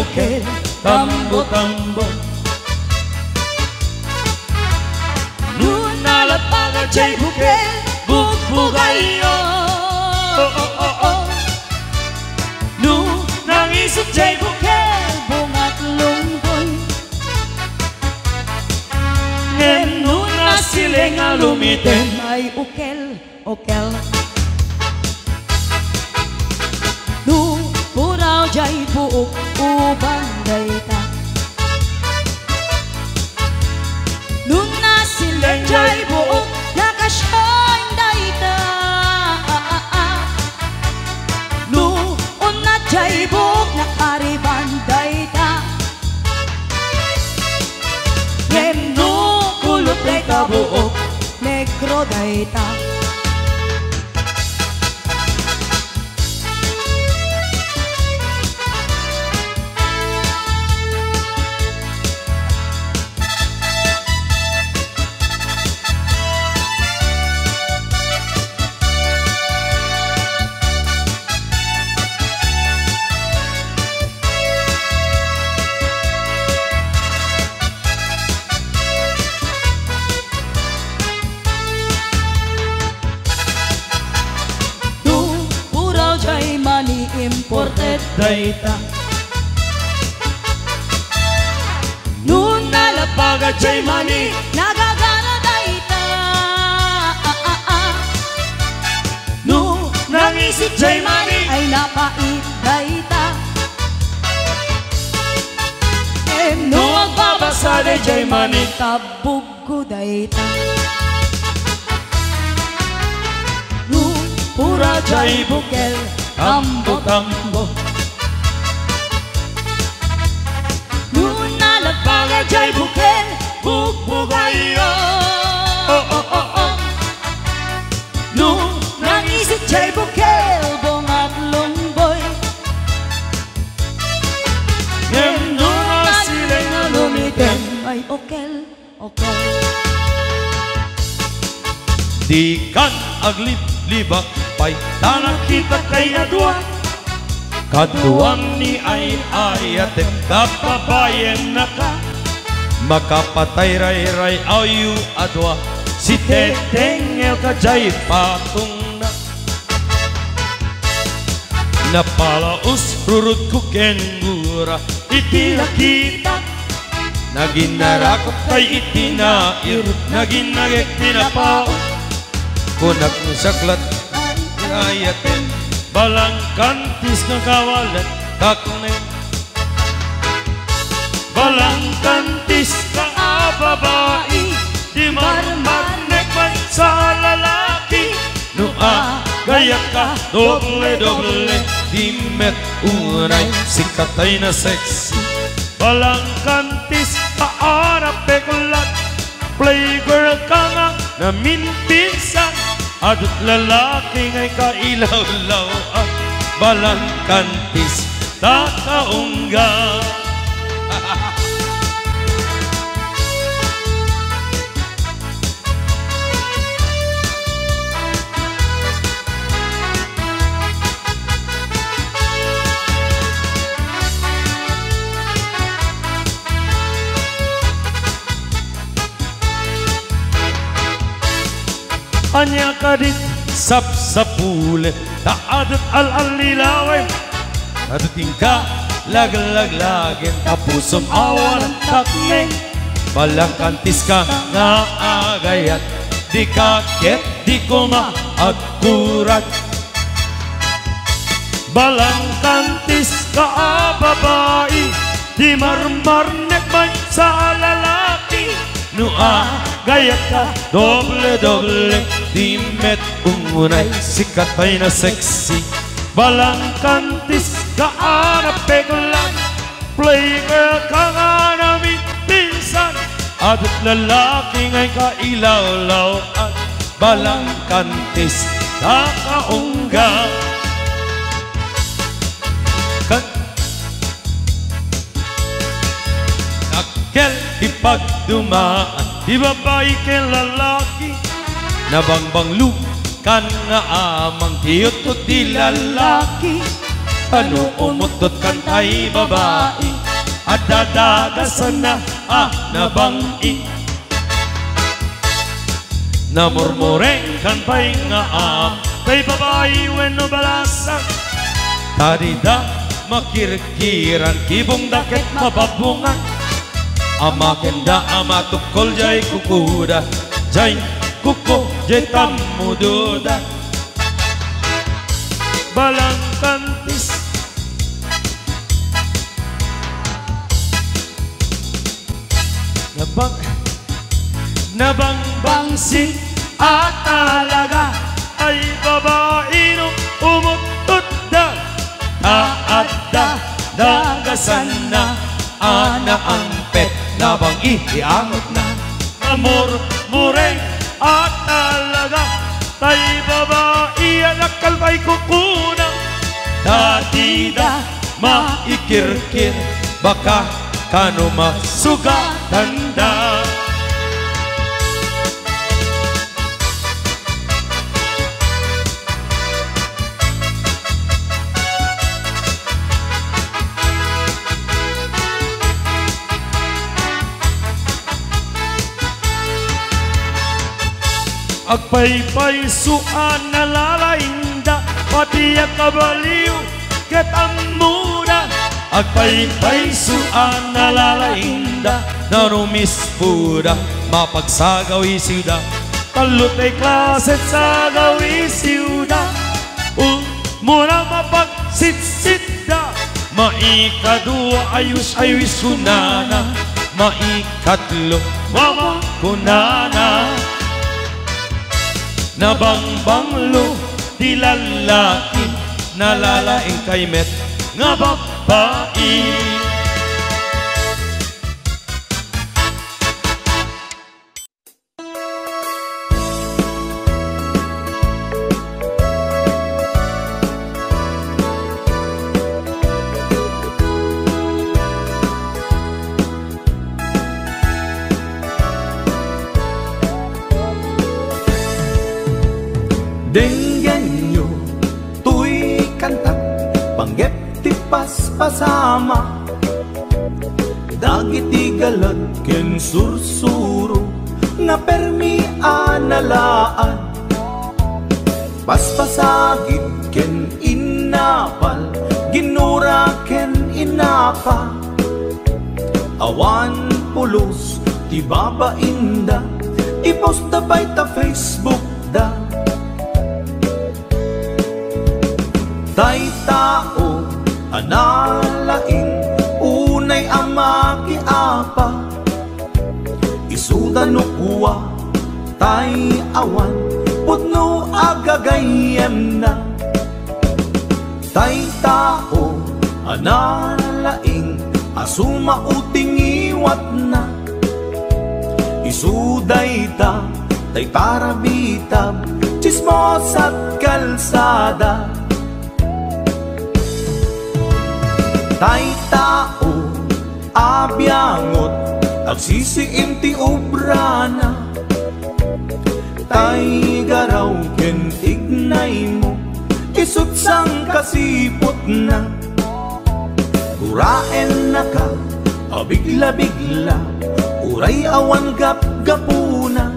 bukid, tambo-tambo. Nunalapaga jay bukid, bugbugayo. Nangisip jay bukid, bungat lungboy. Ngem nuna siling alumitin, ay ukel, ukel. Puraw jay buok ubang dayta. Nuna siling jay buok nakasyang dayta. Noon na jay buok nakariban dayta. Ngem no kulot dayta buok negro dayta. Imported dayta. Nuna lapaga jay mani nagagana dayta. Nangisip jay mani ay napait dayta. No agbabasa de jay mani tabuggo dayta. Pura jay bukel, tambo-tambo. Nunalapaga jay bukel, bugbugayo. Nangisip jay bukel, bungat lungboy. Ngem nuna siling alumitin, ay okel, okel. Di kan aglib-libak pay tanang kita kay adwa. Kaduang ni ay ayatin kapabayan na ka. Makapatay ray-ray ayu adwa. Si Teteng el kajay patung na. Napalaus rurut ku kenggura itila kita. Naginarakot kay itinair, naginagek tinapao. Kunak saklat ayatin, balang kantis nga kawalan kakne. Balang kantis ka babae, di marmarnek man sa lalaki. Nua gaya ka doble-doble, di met unay sikatay na sexy. Balang kantis ka arapekulat, playgirl ka nga na minpinsan. Adut lalaki ngay kailaw-law at balang kantis takaungga. Anya kadit sap-sapule taadat al-alilaway. Adating ka lag-lag-lagin tapusong awan ang takneng. Balang kantis ka nga agayat, di kaket di ko maakurat. Balang kantis ka babae, di marmarnek man sa lalaki. Nua gaya ka doble-doble, di met ungunay sikatay na sexy. Balang kantis ka arapekulan, playgirl ka nga namin pinsan. Adut lalaki ngay kailaw-law at balang kantis takaungga. Nakel ipagdumaan, di babae kay lalaki. Nabangbang kan nga amang tiyot di lalaki. Ano umutot kan tay babae, at dadagasan na nabangi na murmureng kan pa'y nga tay babae wenno balasa tarida makirkiran kibong dakit mababungan amakenda amatukol jay kukuda jay kuko jay tamududa balang kantis nabangbangsi at talaga ay babae no umutut da taadda dagasan na ana ang pet nabang iangot na murmureng at talaga tay babae anak kalbay kukuna dati da maikirkir baka kano masugatan da agpaypay suan nalalainda pati kabaliw ketang muna agpaypay suan nalalainda narumis puda mapagsagawi siyuda talutay klaset sagawi siyuda muna mapagsitsitda maikadua ayus ayus kunana maikatlo mama kunana nabangbanglo di lalaki nalalaing kay met nga babae Denggan nyo, tuy kanta, panggep tipas pasama dagiti galad ken sursuro nga permi analaan paspasagid ken inapal ginura ken inapa awan pulos ti babainda iposta bay ta Facebook da tay tao analaing unay amaki apa isuda no kuwa tay awan putno agagayem na tay tao analaing asuma uting iwat na isuday ta tay parabitab chismos at kalsada tay tao abyangot agsisiim ti obrana tay garaw ken ignay mo isut sang kasipot na uraen na ka abigla-bigla uray awan gap-gapuna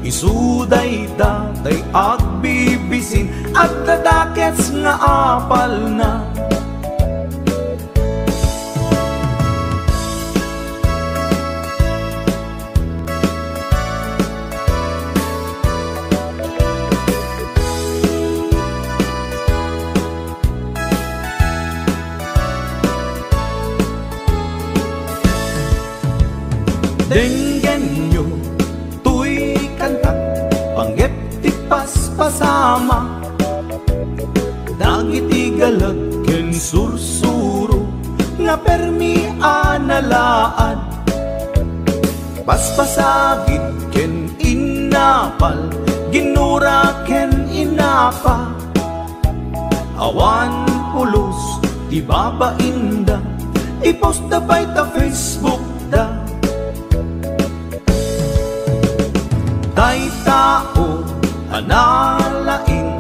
isuday tay agbibisin at dadakets nga apal na denggan nyo, tuy kanta, panggep tipas pasama dagiti galag ken sursuro nga permi analaan paspasagid ken inapal ginura ken inapa awan pulos di babainda iposta bay ta Facebook da tay tao analaing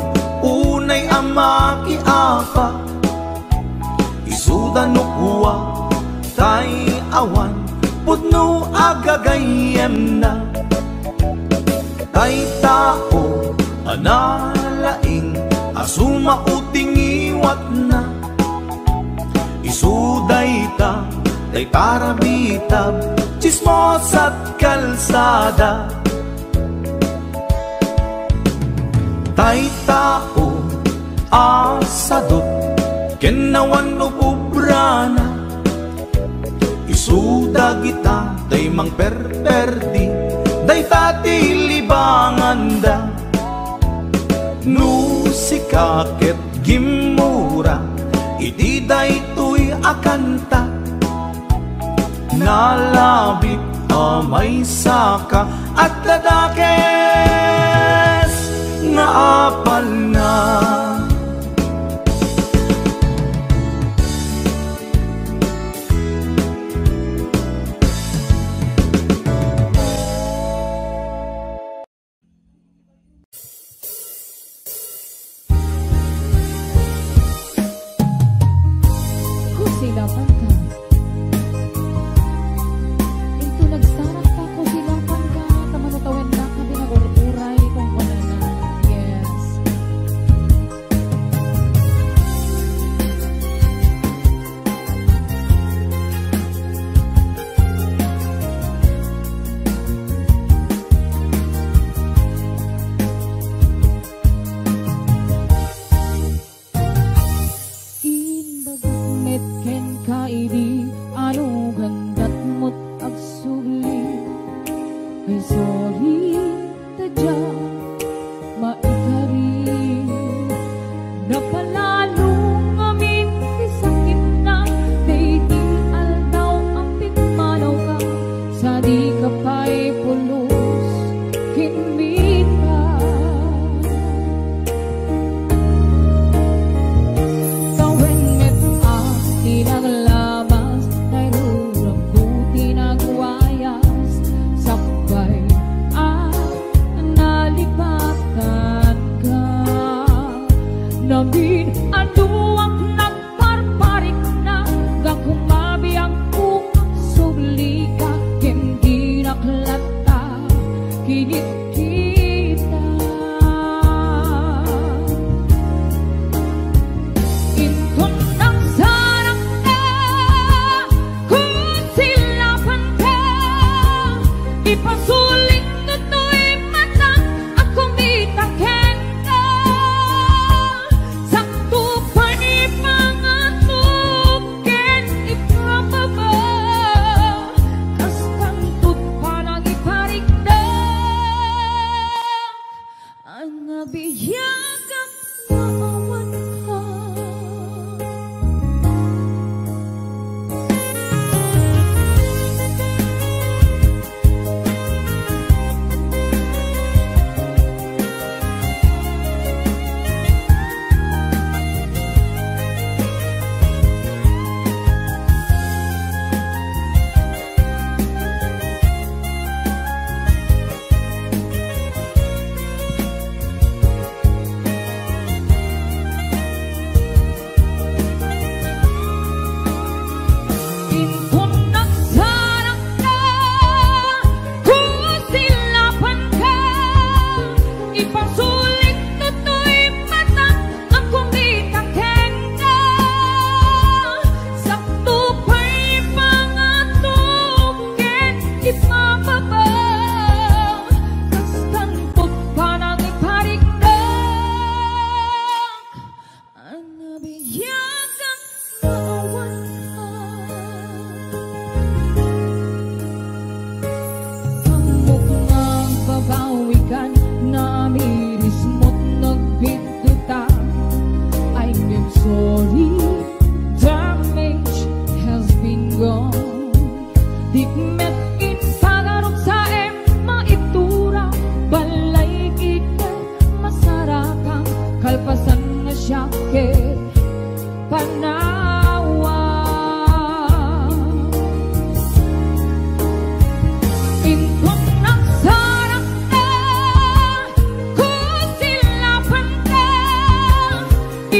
unay amaki apa isuda no kuwa tay awan pudno agagayem na tay tao analaing asuma uting iwat na isuday ta tay parabitab chismos at kalsada tay tao asadot kenawan upubrana isuda kita day mang perperdi day tati libanganda no sikaket gimura iti day tuy akanta nalabit amay saka at ladakes nga apal na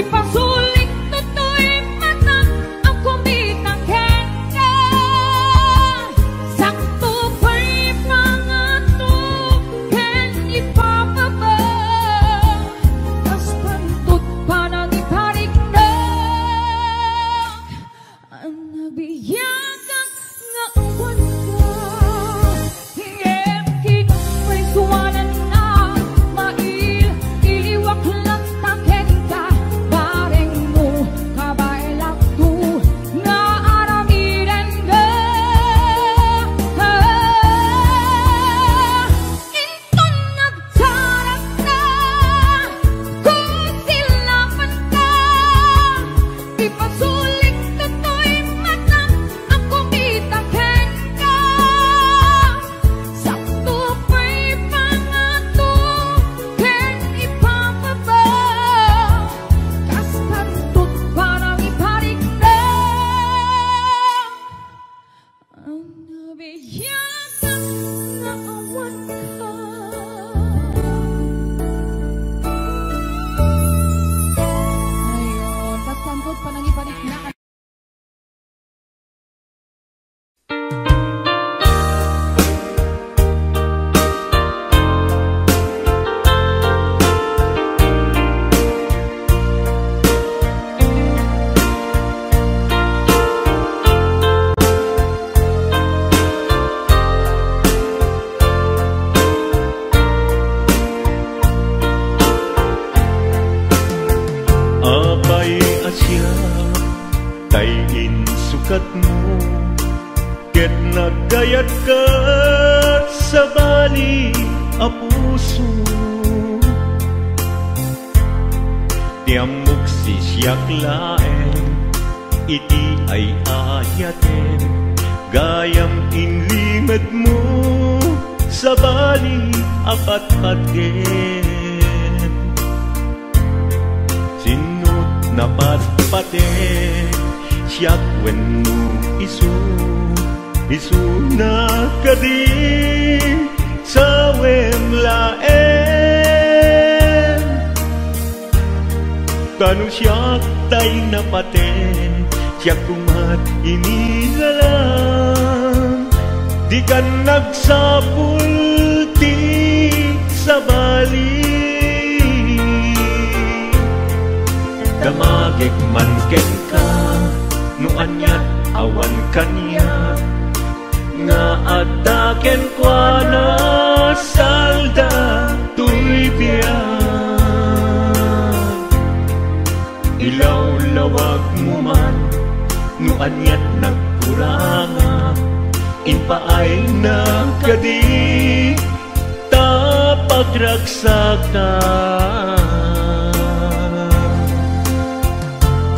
Ipasulit tutoy matang ang kumita kenda Nagkayat-kat sa bali a puso, tiamok si siyak laeng, iti ay ayaten, gayam inlimad mo sa bali apat-patgen. Sinut na pat-paten, siyak wen mo isuna ka din sa wemlaen. Kanu siyak tay napaten, siyak kumat inilalang, di ka nagsapulti sa bali. Damagik man ken ka, nuanyat awan kanya, nga ataken kwa na salda tuy biyan. Ilaw-lawag mo man, nuanyat nagkuranga, inpaay na kadi tapagragsakan.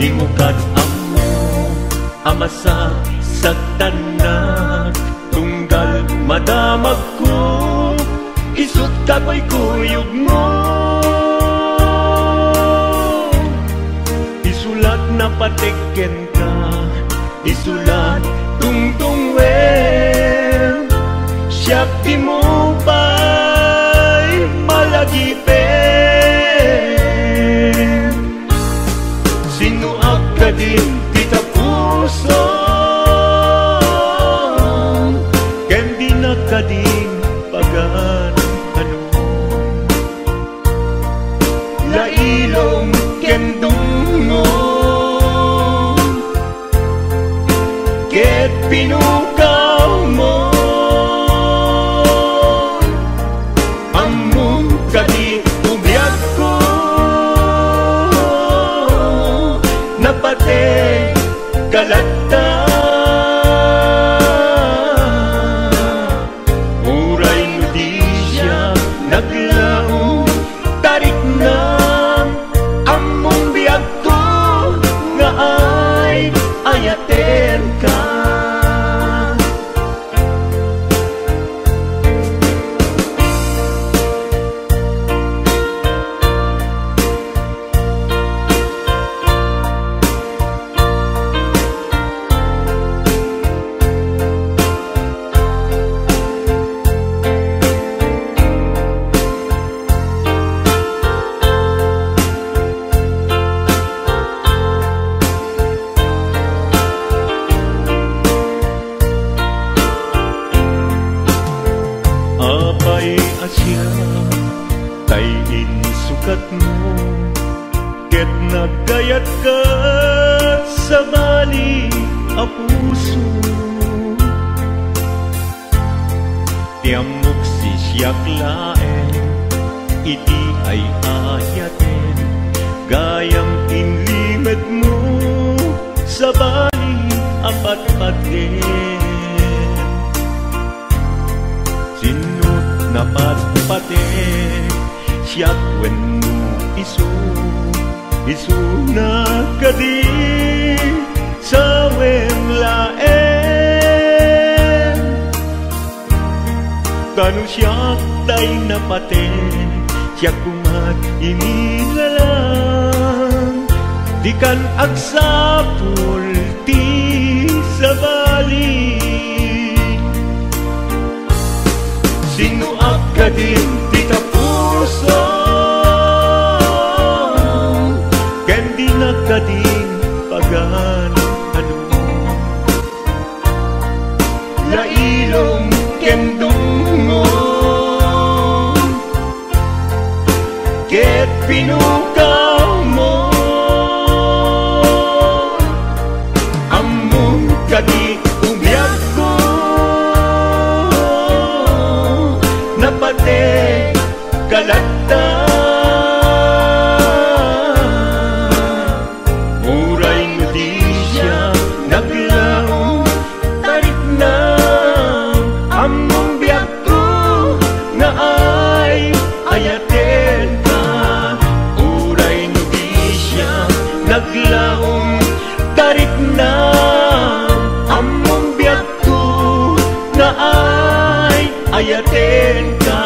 Di mo kat-amo amasa sagtanak, tunggal madamag ko, isut kako'y kuyog mo. Isulat na patikken ka, isulat tungtungwen, siyak di mo ba'y malagipen. Sinuak ka din kita puso, kading pagan anong lailong kendungon, ket pinukaw mo among kading ubiyag ko, napate kalata. Nagkayat-kat sa bali a puso, tiamok si siyak laeng, iti ay ayaten, gayam inlimad mo sa bali apat-patgen. Sinut na pat-paten, siyak wen mo isuna ka din sa wemlaen. Kanu siyak tay napaten, siyak kumat inilalang, di kan agsapul ti sa bali. kadin ti tapuso ken di na kadin pagan ano lailom ken dungo ket pinukaw mo among kadi umiyag ko napate kalata muray mo di siya naglaong tarik na among biyag ko na ay ayaten ka muray mo di siya naglaong tarik na among biyag ko na ay ayaten ka.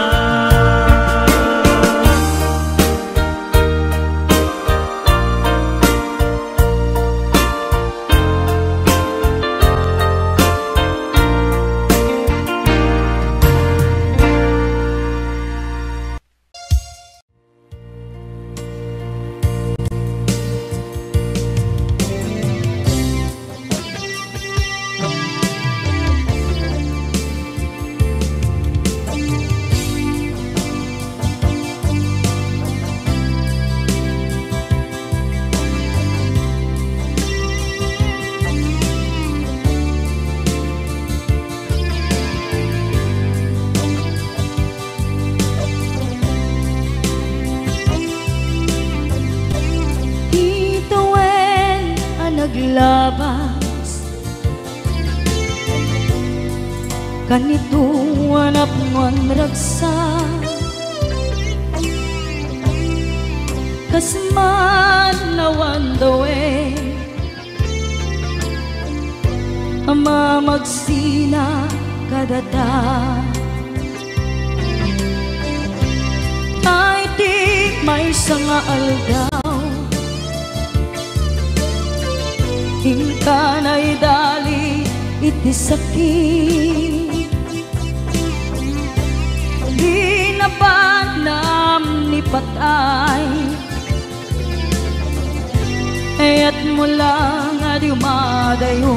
Naglabas kanito anak ngon ragsa kasman nawan dawe ama magsina kadata ay di may sanga aldaw hinkanay dali iti sakit di napanam ni patay ayat mo lang adi umadayo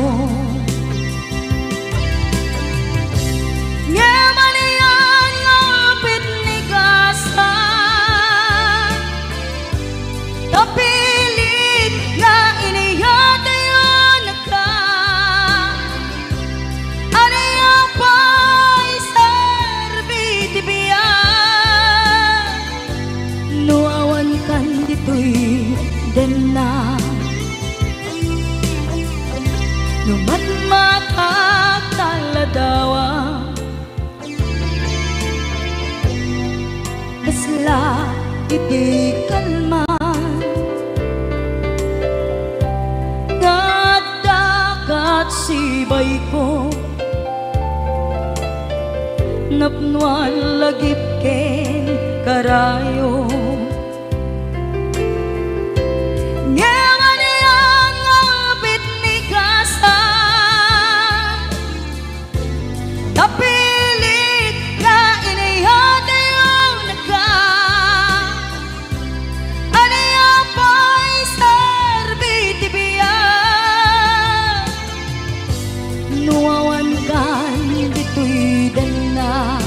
nyamaniyan ngapit ni kasa tapilit nga iniyate den na numatmatak taladawa basla iti kalman dagat sibay ko napnuan lagip ken karayo tapilit nga iniyate yung nagka aniya pa'y sarbitibiyan nuwawan kan dito'y dana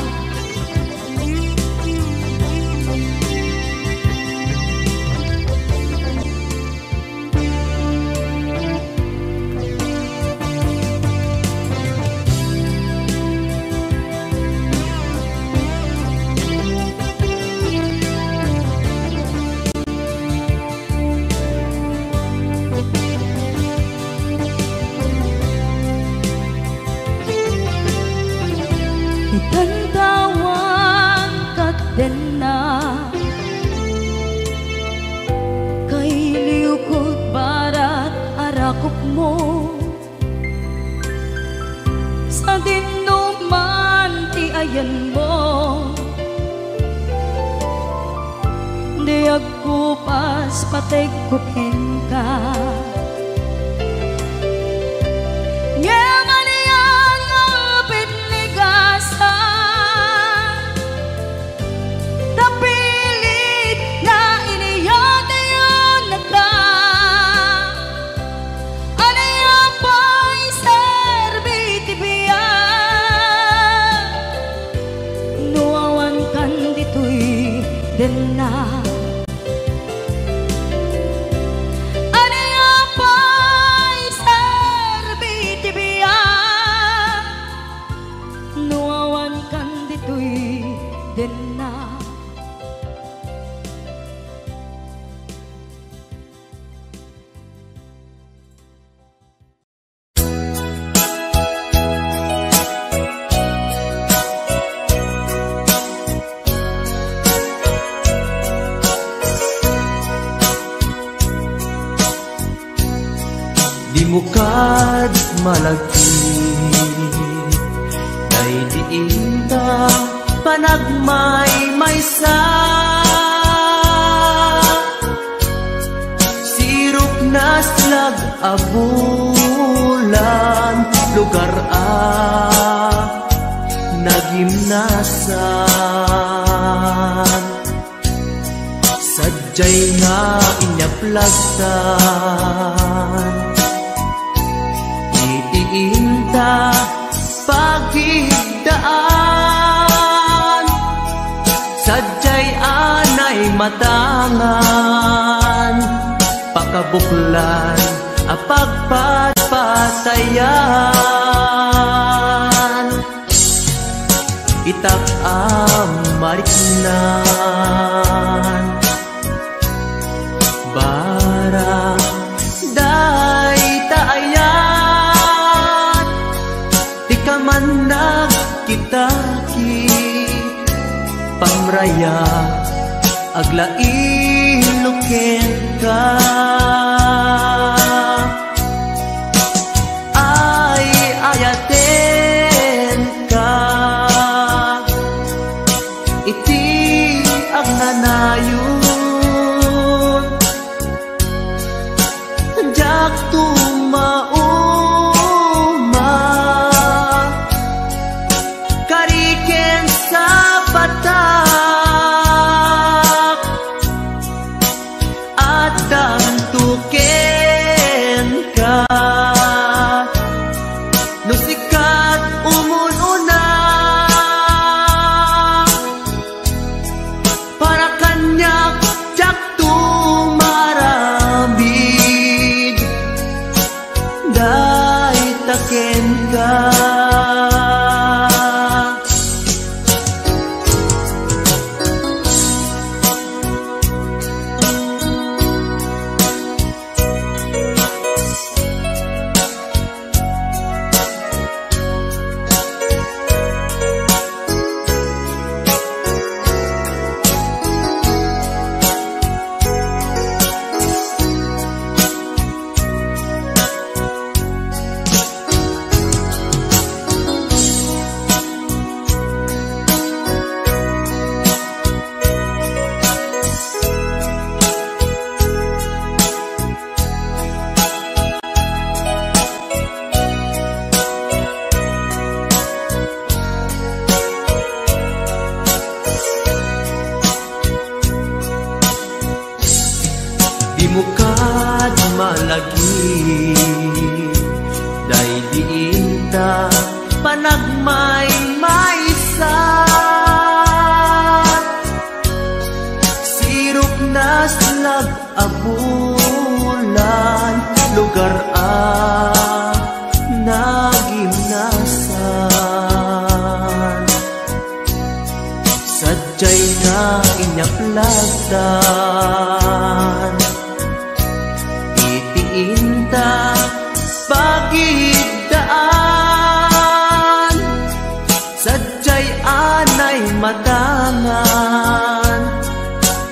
itantawan kat den na kay liukod barat arakop mo sa dinuman ti ayan mo di agkupas patay kukin ka din na. Di mo kad malagi day diinta panagmay-maysa sirok na slag abulan lugar nagimnasan sadyay nga inyaplagtan itiinta pagigdaan sadyay anay matangan pakabuklan apagpatpatayan itak mariknan bara day taayan di ka man nagkitaki pamraya aglain ka ay ayaten ka iti agnanayon jak tumauma kariken sa patak at damtuken ka no sikat umununa para kanyak jak tumarambid day taken ka di mo kad malagi day diinta panagmay-maysa sirok na slag abulan lugar nagimnasan sadyay nga inyaplagtan itiinta pagigdaan sadyay anay matangan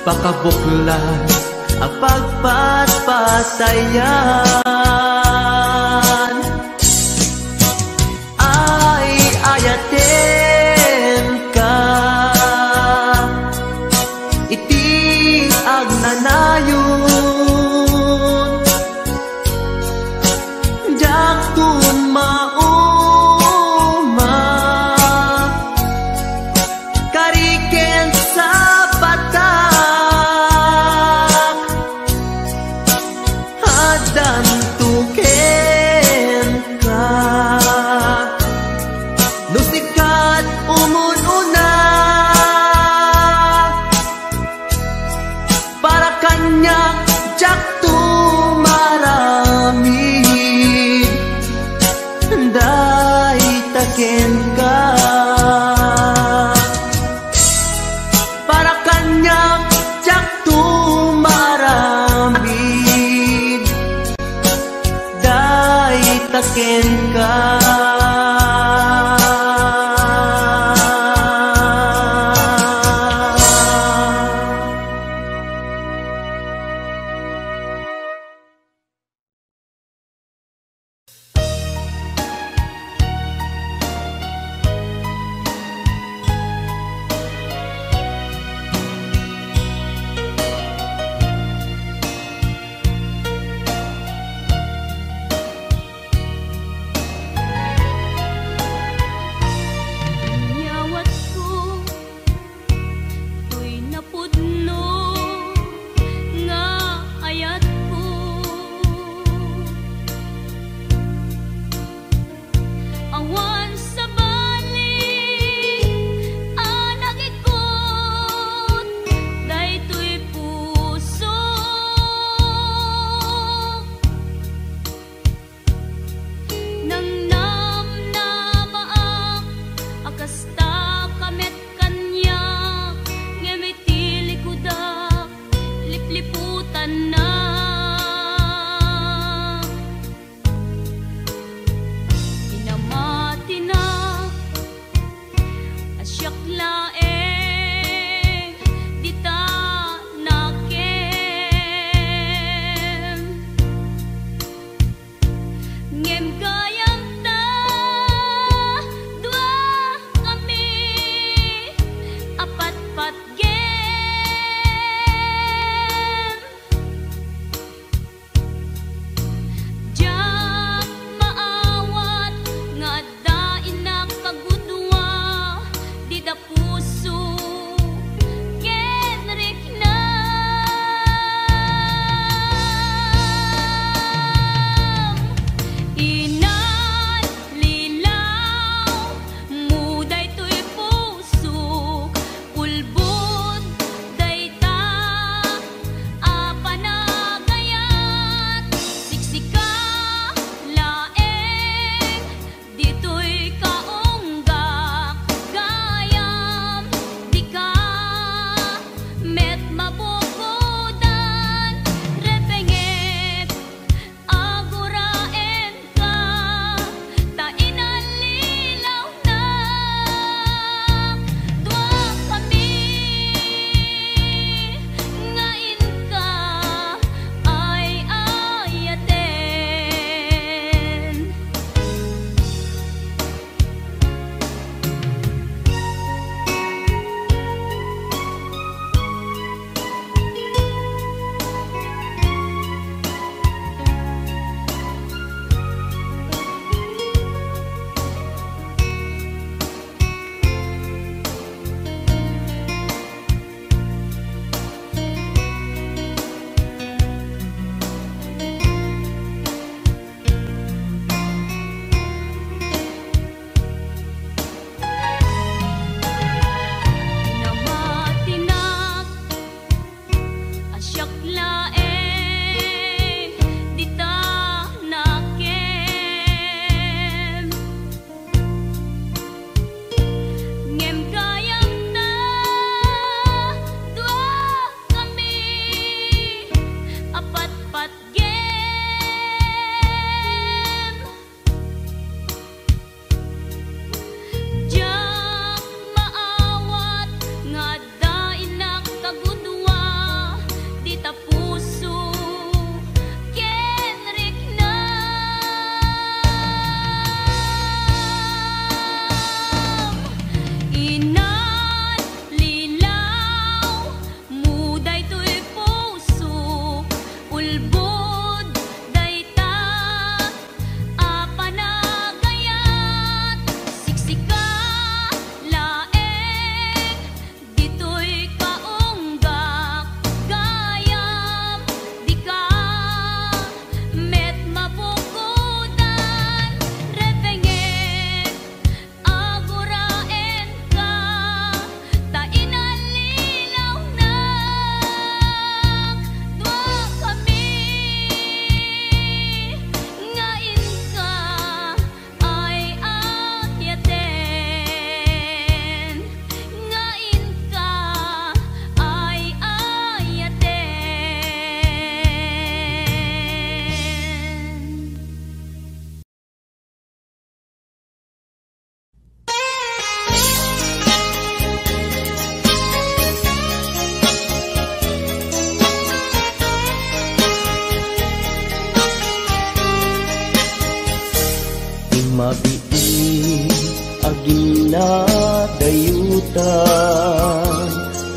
pakabuklan apagpatpatayan ay ayaten ka iti agnanayon jak tumauma kariken sa patak hadan tuke dayutan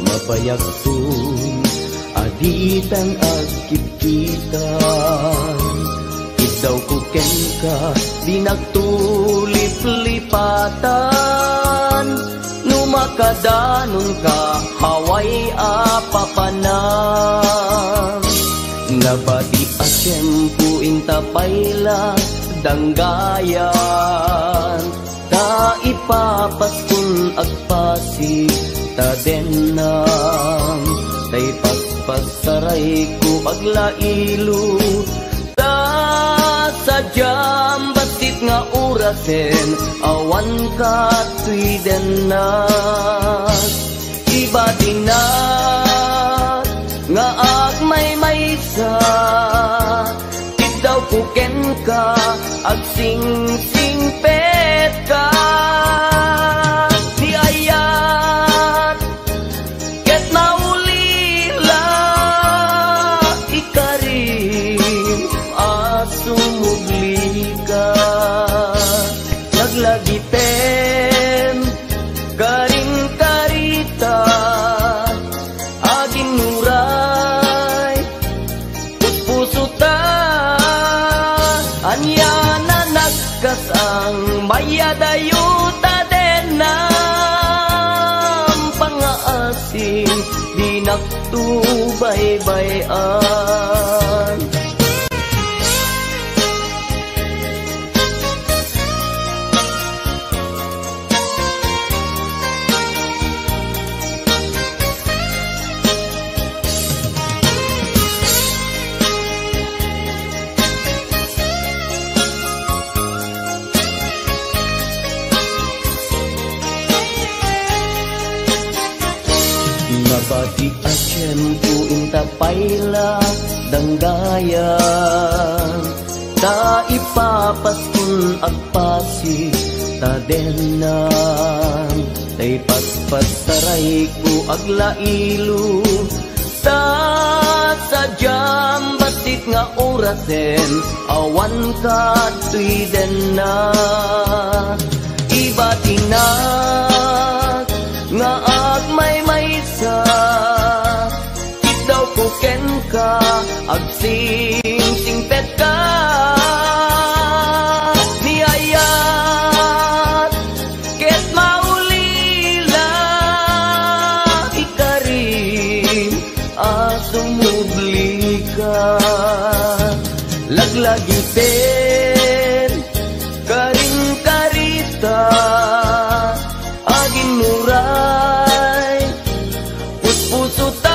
mabayagtun aditan agkit-kitan Ikaw kuken ka di nagtulip-lipatan Numakadanon ka haway apapanan Nabati asyempu intapayla danggayan Ta ipapaskun agpasi ta denang Tay paspasaray ko aglailo Ta sadyam basit nga urasen awan ka tuy denas Iba dinat nga agmay-maysa Daw kuken ka ag sing-singpet ka Di ayat ket maulila ikarim asumugli ka Naglagiten karing karita aging nuray puspusuta Anya na nagkasang mayadayuta denam Pangaasing di nagtubaybayan Nabati asyempu intapayla danggayan Ta ipapaskun agpasi ta denang Tay paspasaray ko aglailo Ta sadyam basit nga orasen awan ka tuy denang Iba tinat nga agmay-maysa Ikaw kuken ka ag sing-singpet ka Niyayat ket maulila ikarim asumubli ka Laglagiten karing karita aging nuray puspusutan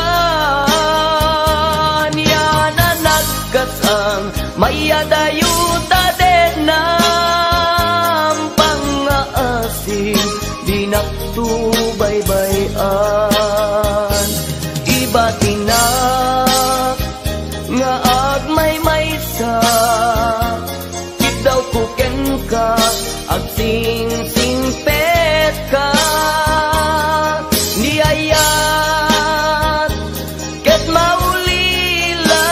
yan na nagkasang mayadayuta denam Pangaasing di nagtubaybayan Iba tinak nga agmay-maysa Daw kuken ka ag sing-singpet ka Niyayat ket maulila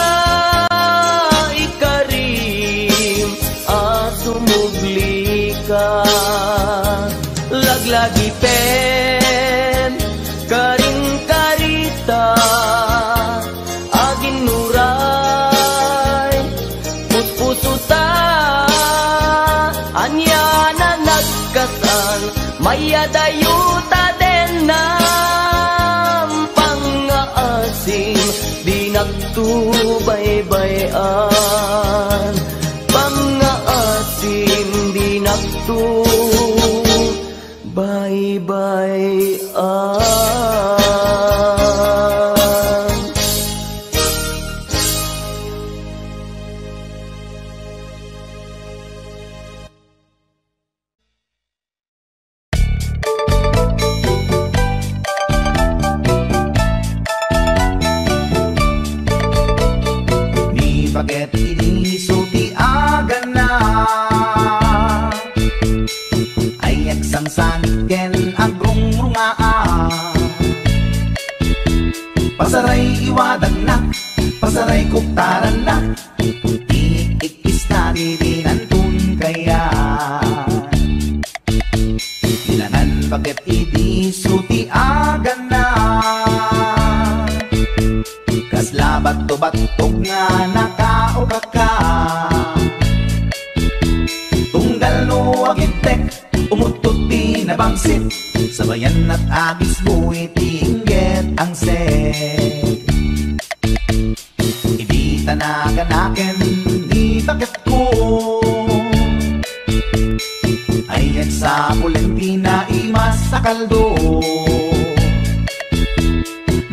ikarim asumugli ka Laglagiten karing karita aging nuray puspusuta Anya na nagkasang mayadayuta denam Pangaasing di nagtubaybayan Pangaasing di nagtubaybayan Bakit inisulti agan na ay agsangsan ken agrungrungaan pasaray iwadag na pasaray kuktaran na iikis na dirinantun kaya ilanan bakit idi suti agan na. Kasla bato-batog nga nakaoka ka. Tunggal no agintek, umututi na bangsit. Sabayan at agis buwi tingget ang set. Hindi tanaganaken, di bakit ko. Ayan sa Pulentina, imas sa kaldo.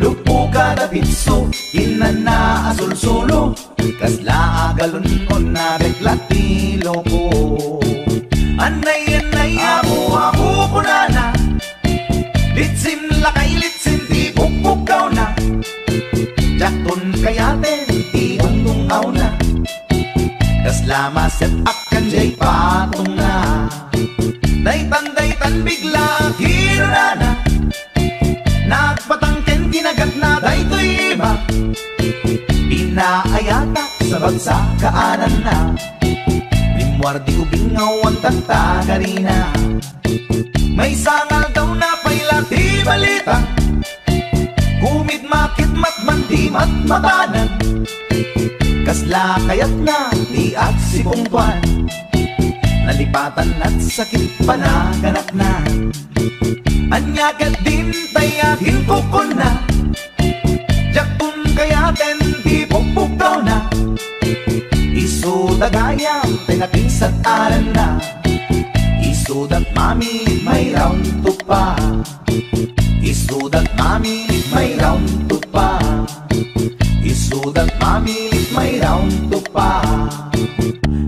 Lupo kada pitso, inana asul-sulo. Kasla agalon o na beklatilo ko. Anay-anay, ako punana. Litsim lakay, litsim di pukpukaw na. Jakton kayaten, di ungtungaw na. Kasla maset akan jay patong na. Daytan bigla kirana. Nagpatangken kinagat na daytoy iba. Pinaayata sa bagsakaanan na. Limwardi ubingaw ang tagtagarina. May sangal daw na pailati balita. Kumit makit matman di matmatanan. Kasla kayat na di at si Pungtuan. Nalipatan at sakit panaganak na. Anyagat din tayakin kukon na. Jaktun kayaten di pukpukaw na. Isudagayam tinakinsat aran na. Isudat mami may round to pa. Isudat mami may round to pa. Isudat mami may round to pa.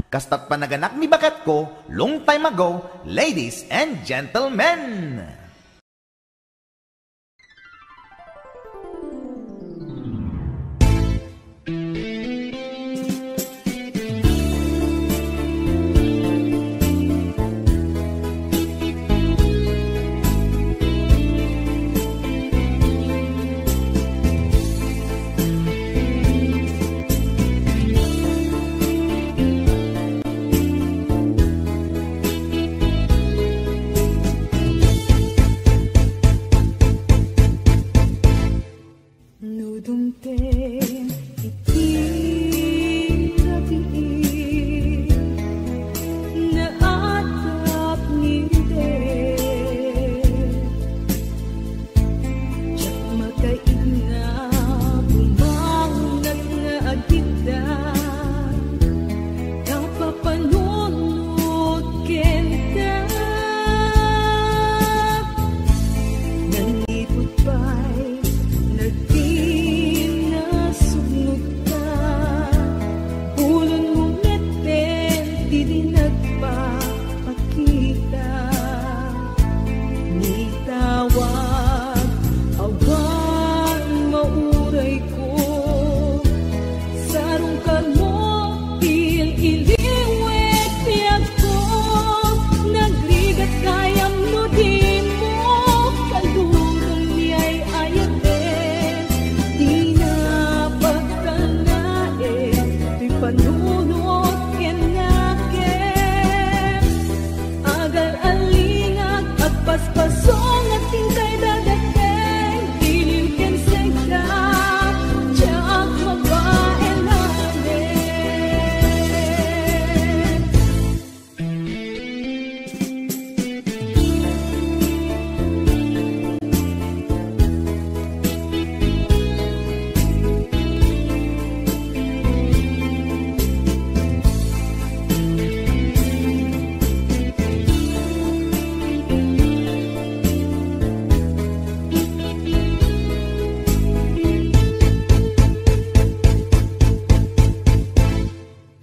Kastat panaganak mi bakat ko long time ago, ladies and gentlemen.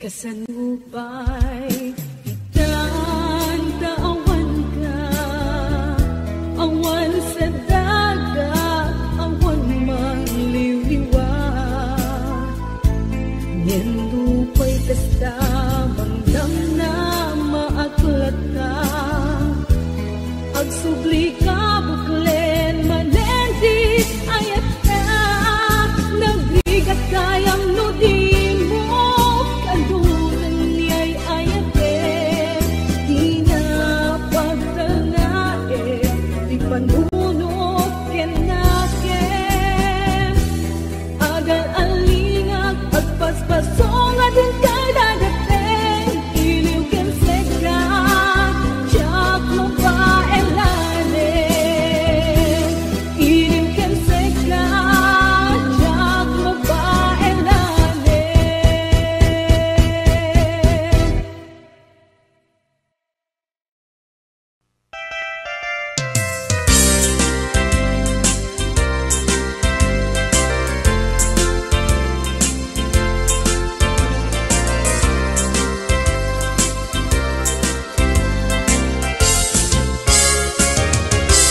Kasanupay, itandaawan ka. Awan sa dagat, awan mangliliwa. Nindupay kasta, mangdam na maaklat ka. Agsubli ka, buklen, manendis, ayat ka. Nagbigat kayang nudin mo. panunok kenaken agal alingag pagpaspasong atin kay dadating iliw ken seka jak mo pa elane iliw ken seka jak mo pa elane.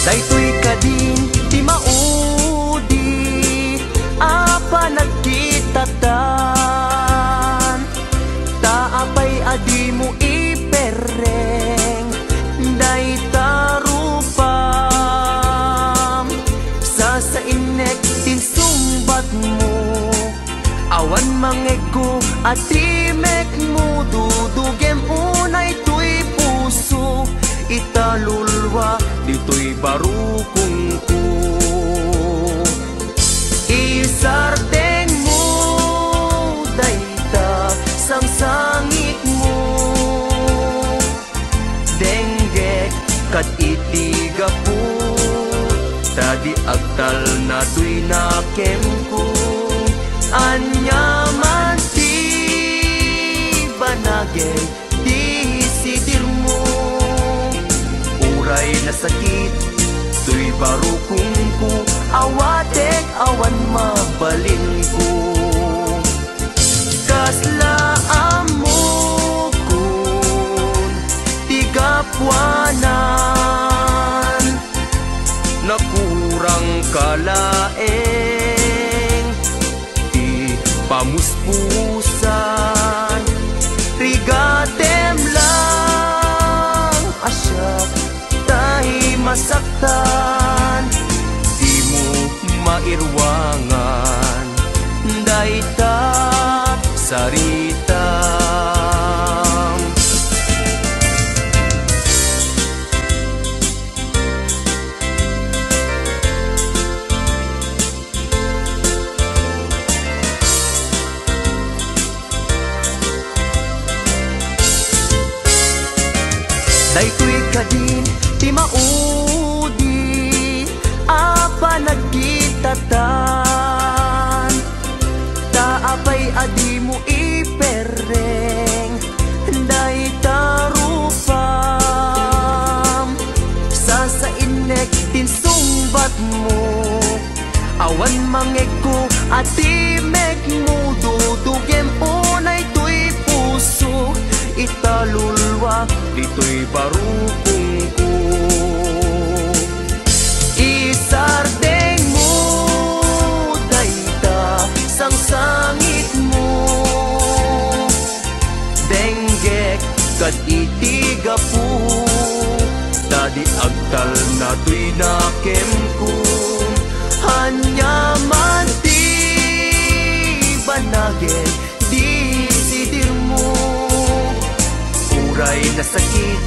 Daytoy kadin ti maudi apa nagkitatan taapay adi mo ipereng dayta rupam sa inek tin sumbat mo awan mangego atimek mo dudugem unay tuy puso italulwa dito'y barukong ko isarteng mo dayta sang sangit mo denggek kat itiga po tadi agtal na tuy nakem ko anyaman ti banagay di sidir mo uray na sakit tuy barukong ko awatek awan mabalin ko kaslaan mo kun tigapwanan nakurang kalaeng di pamuspusan rigatem lang asyak tahi masaktan di mo mairwangan dayta sarita daytoy kadin ti maudi apa nagkitatan taapay adi mo ipereng dayta rupam sa inek tin sumbat mo awan mangego atimek mo dudugem unay tuy puso italulwa dito'y barukong ko isardeng mo dayta sang sangit mo denggek kad itiga po tadi agtal na tuy nakem ko hanyaman ti banagin di sidir mo uray na sakit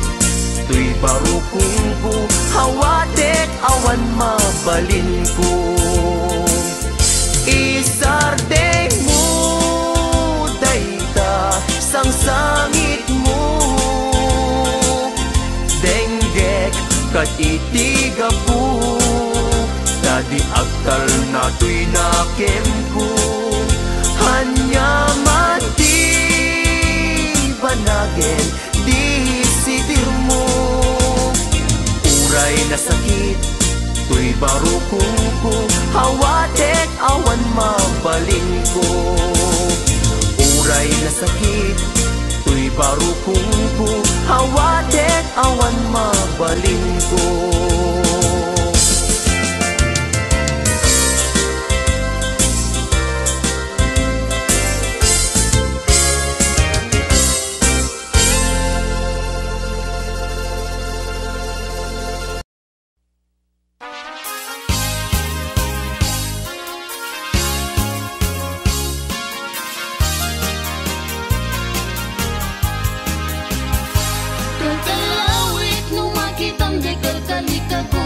tuy barukong ko hawatek awan mabalin ko isardeng mo dayta sang sangit mo denggek kat itiga po tadi agtal na tuy nakem ko hanyaman ti banagin di sidir mo uray na sakit tuy barukong ko hawatek awan mabalin ko uray na sakit tuy barukong ko hawatek awan mabalin ko Kalkalawit nung makitang di kalkalika ko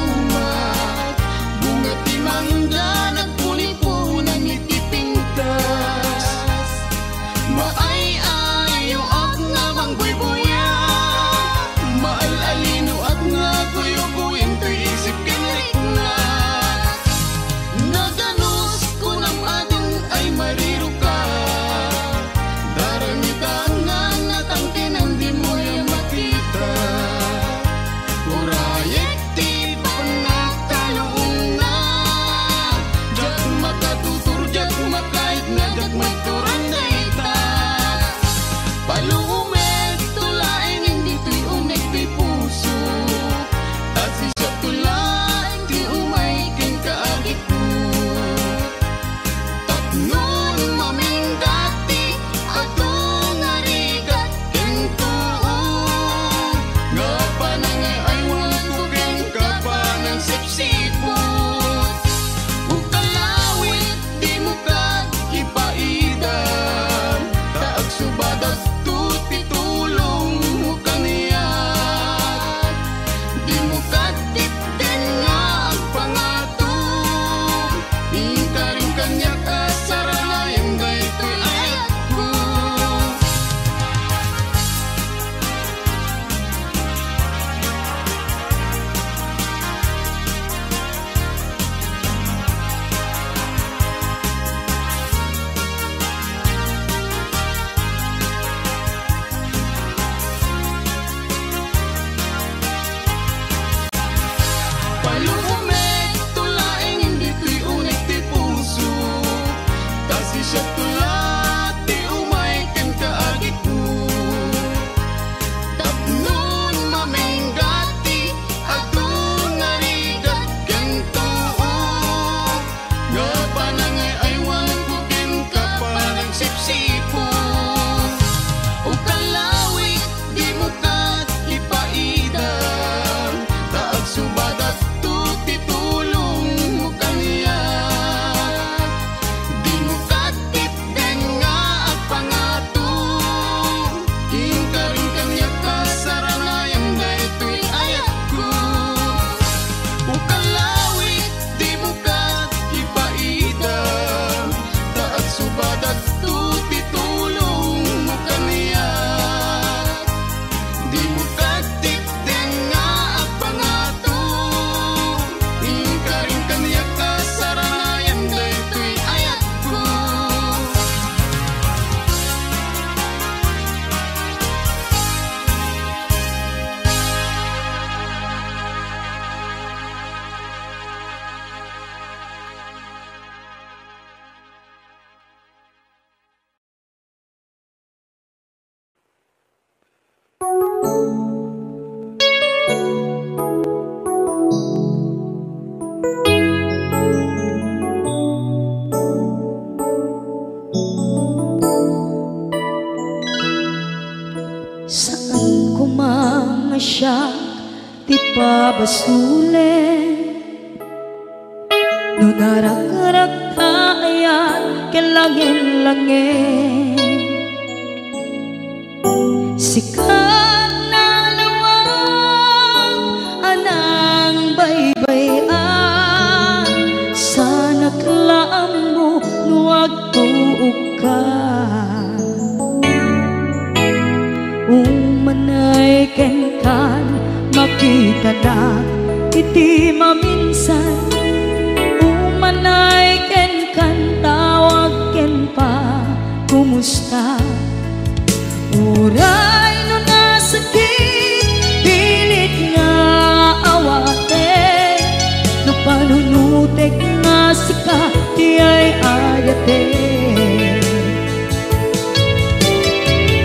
Ipabasule nudarak-rak ayan kelangin-langin sikat na lawag anang baybayan sana klaam mo nuwag tuog ka umanay kenkan makita na iti maminsan umanay kenkan tawag ken pa kumusta uray no nasakit pilit nga awate no panunutek nga sika di ay ayate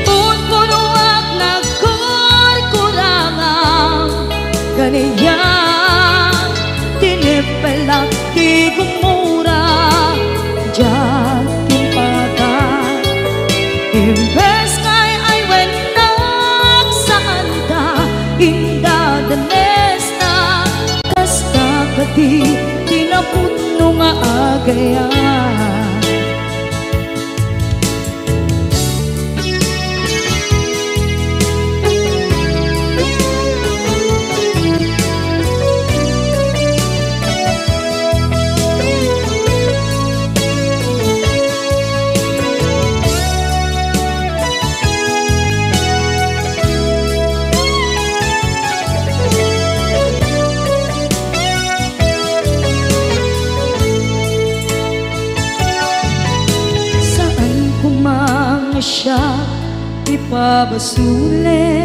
punpunuak nagkurkurangang ganiya tinipelak di gumura diyan timpaga imbes ngay ay wenak saan ka inda danes na kasta kati tinaputno nga agaya siya ipabasule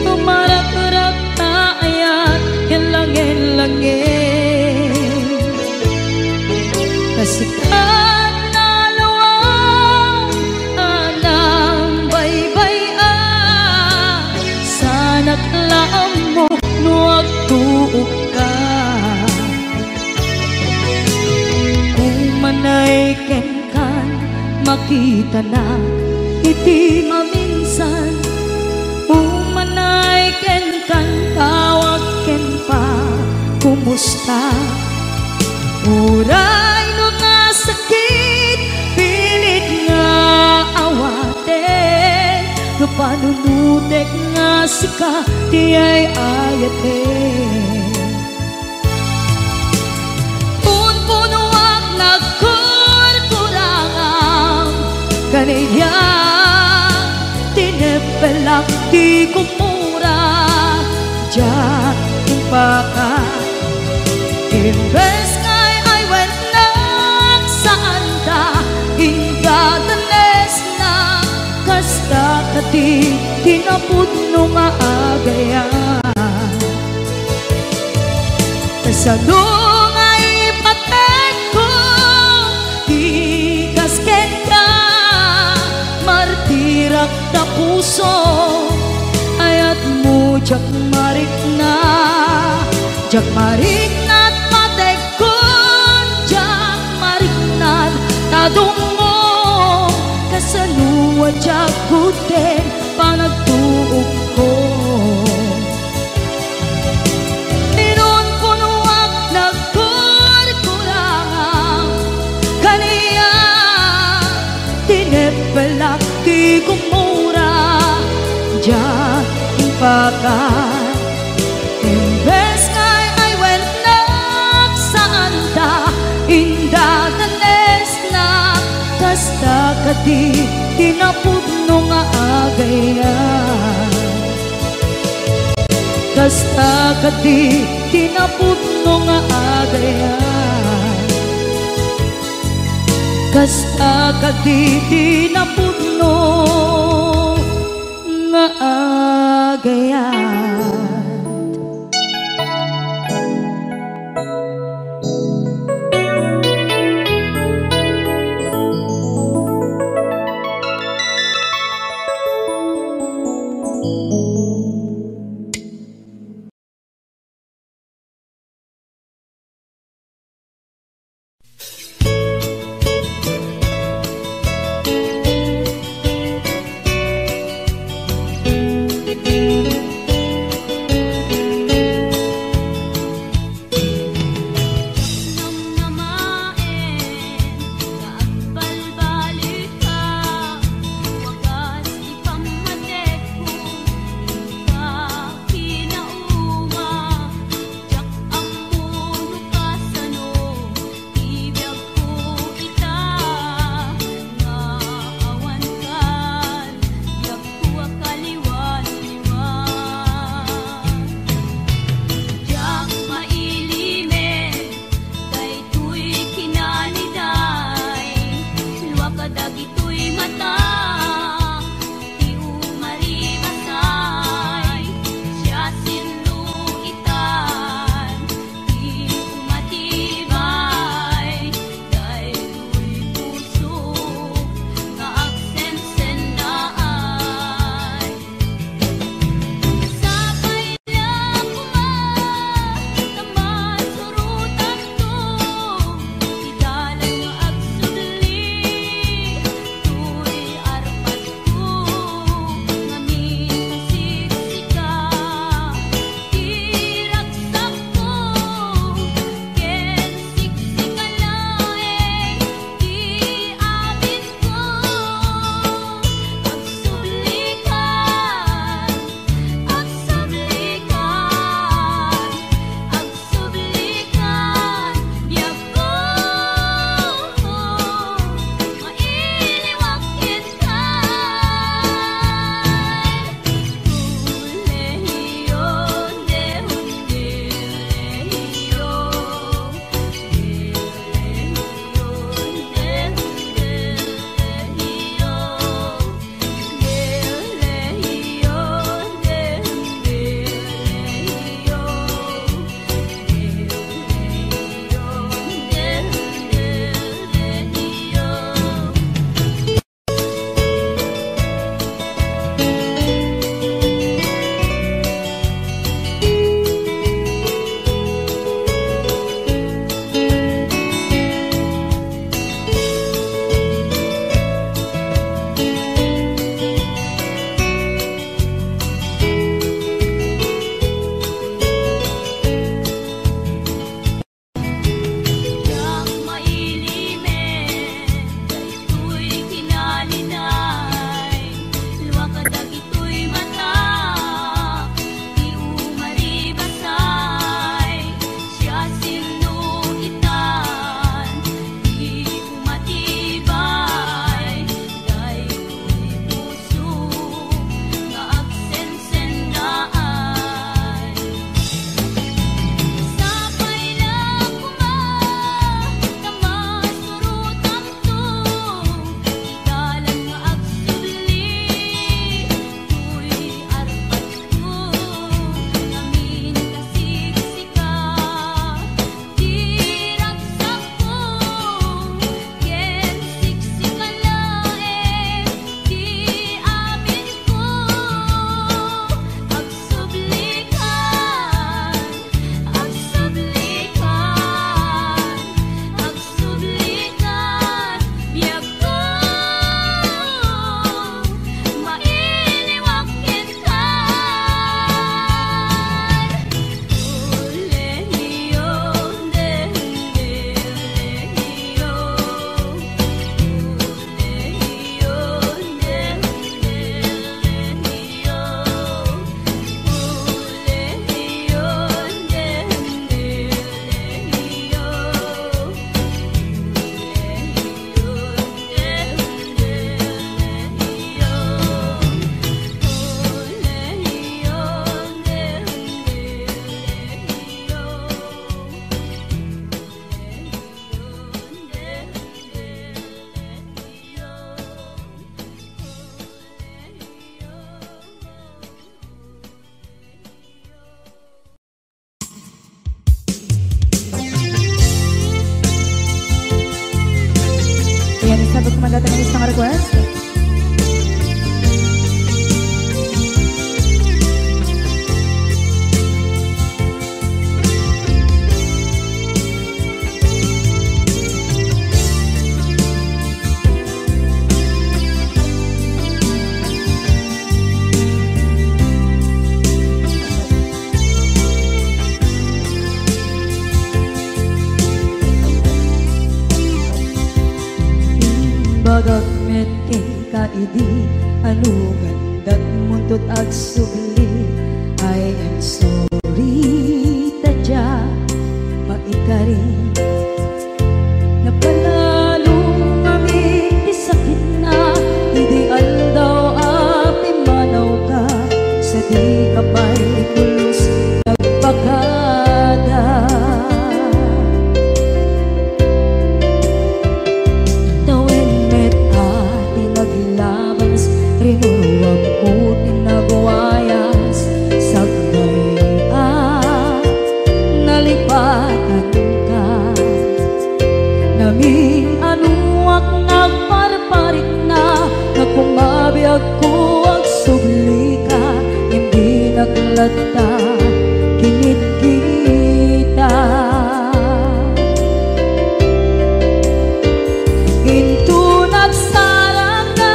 tumarak-rak na ayan langin-langin kasikat na lawang anang baybayan sana't laam mo nuwag tuog ka umanay kenkan makita na iti maminsan umanay ken kan tawag ken pa kumusta uray no nga sakit pilit nga awate no panunutek nga sika di ay ayate punpunuak nagkurkurangang kaniya tinipelak di kumura diyan timpaka imbes ngay ay wenak saan ka inda danes na kasta kati tinaputno nga agaya kasano nga ipatek ko di kasken ka martirak na puso ayat mo jak marik na at matekon jak marik na tadong mo kasanuwa jak kuten panagtuog ko inon punuak nagkurkurangang kaniya tinipelak di kumura diyan impakan imbes ngay ay wenak saan ta inda danes na kasta kati tinaputno nga agaya kasta kati tinaputno nga agaya kasta kati tinaputno nga agaya Magdatan ng isang request. Bagagmet kay kaidi anugan dat muntot ag sugli. I am sorry tadya maikari napalalo kami isakit na ideal daw api manaw ka sa di kapay pulos nagpakada. Rinuruwag ko tinagwayas sagbay nalipatan ka namin anuak nagparparit na nagkumabiyag ko ang subli ka hindi naglata kinit kita ginto nagsarang ka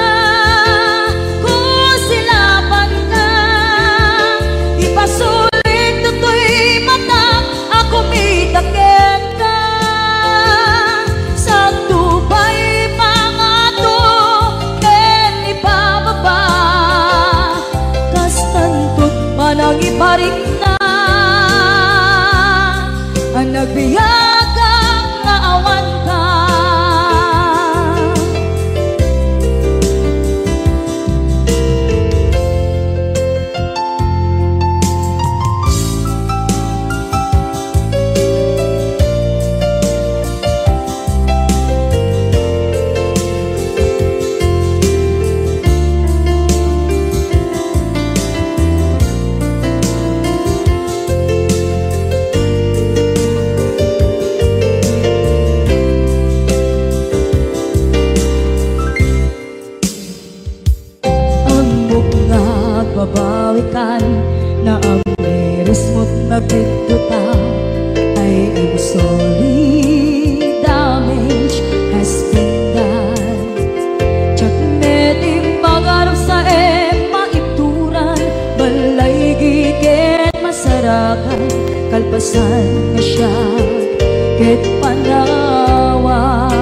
sulit to'y mata ako mitakit ka sa tubay mga to ken ibababa kastantot manang iparik na ang nagbiyagang naawan ka. Babawikan na ang meres mo't nagpituta. I am sorry, damage has been done. Tsak meting magarap sa maituran balay giket masarakan kalpasan na siya ket panawa.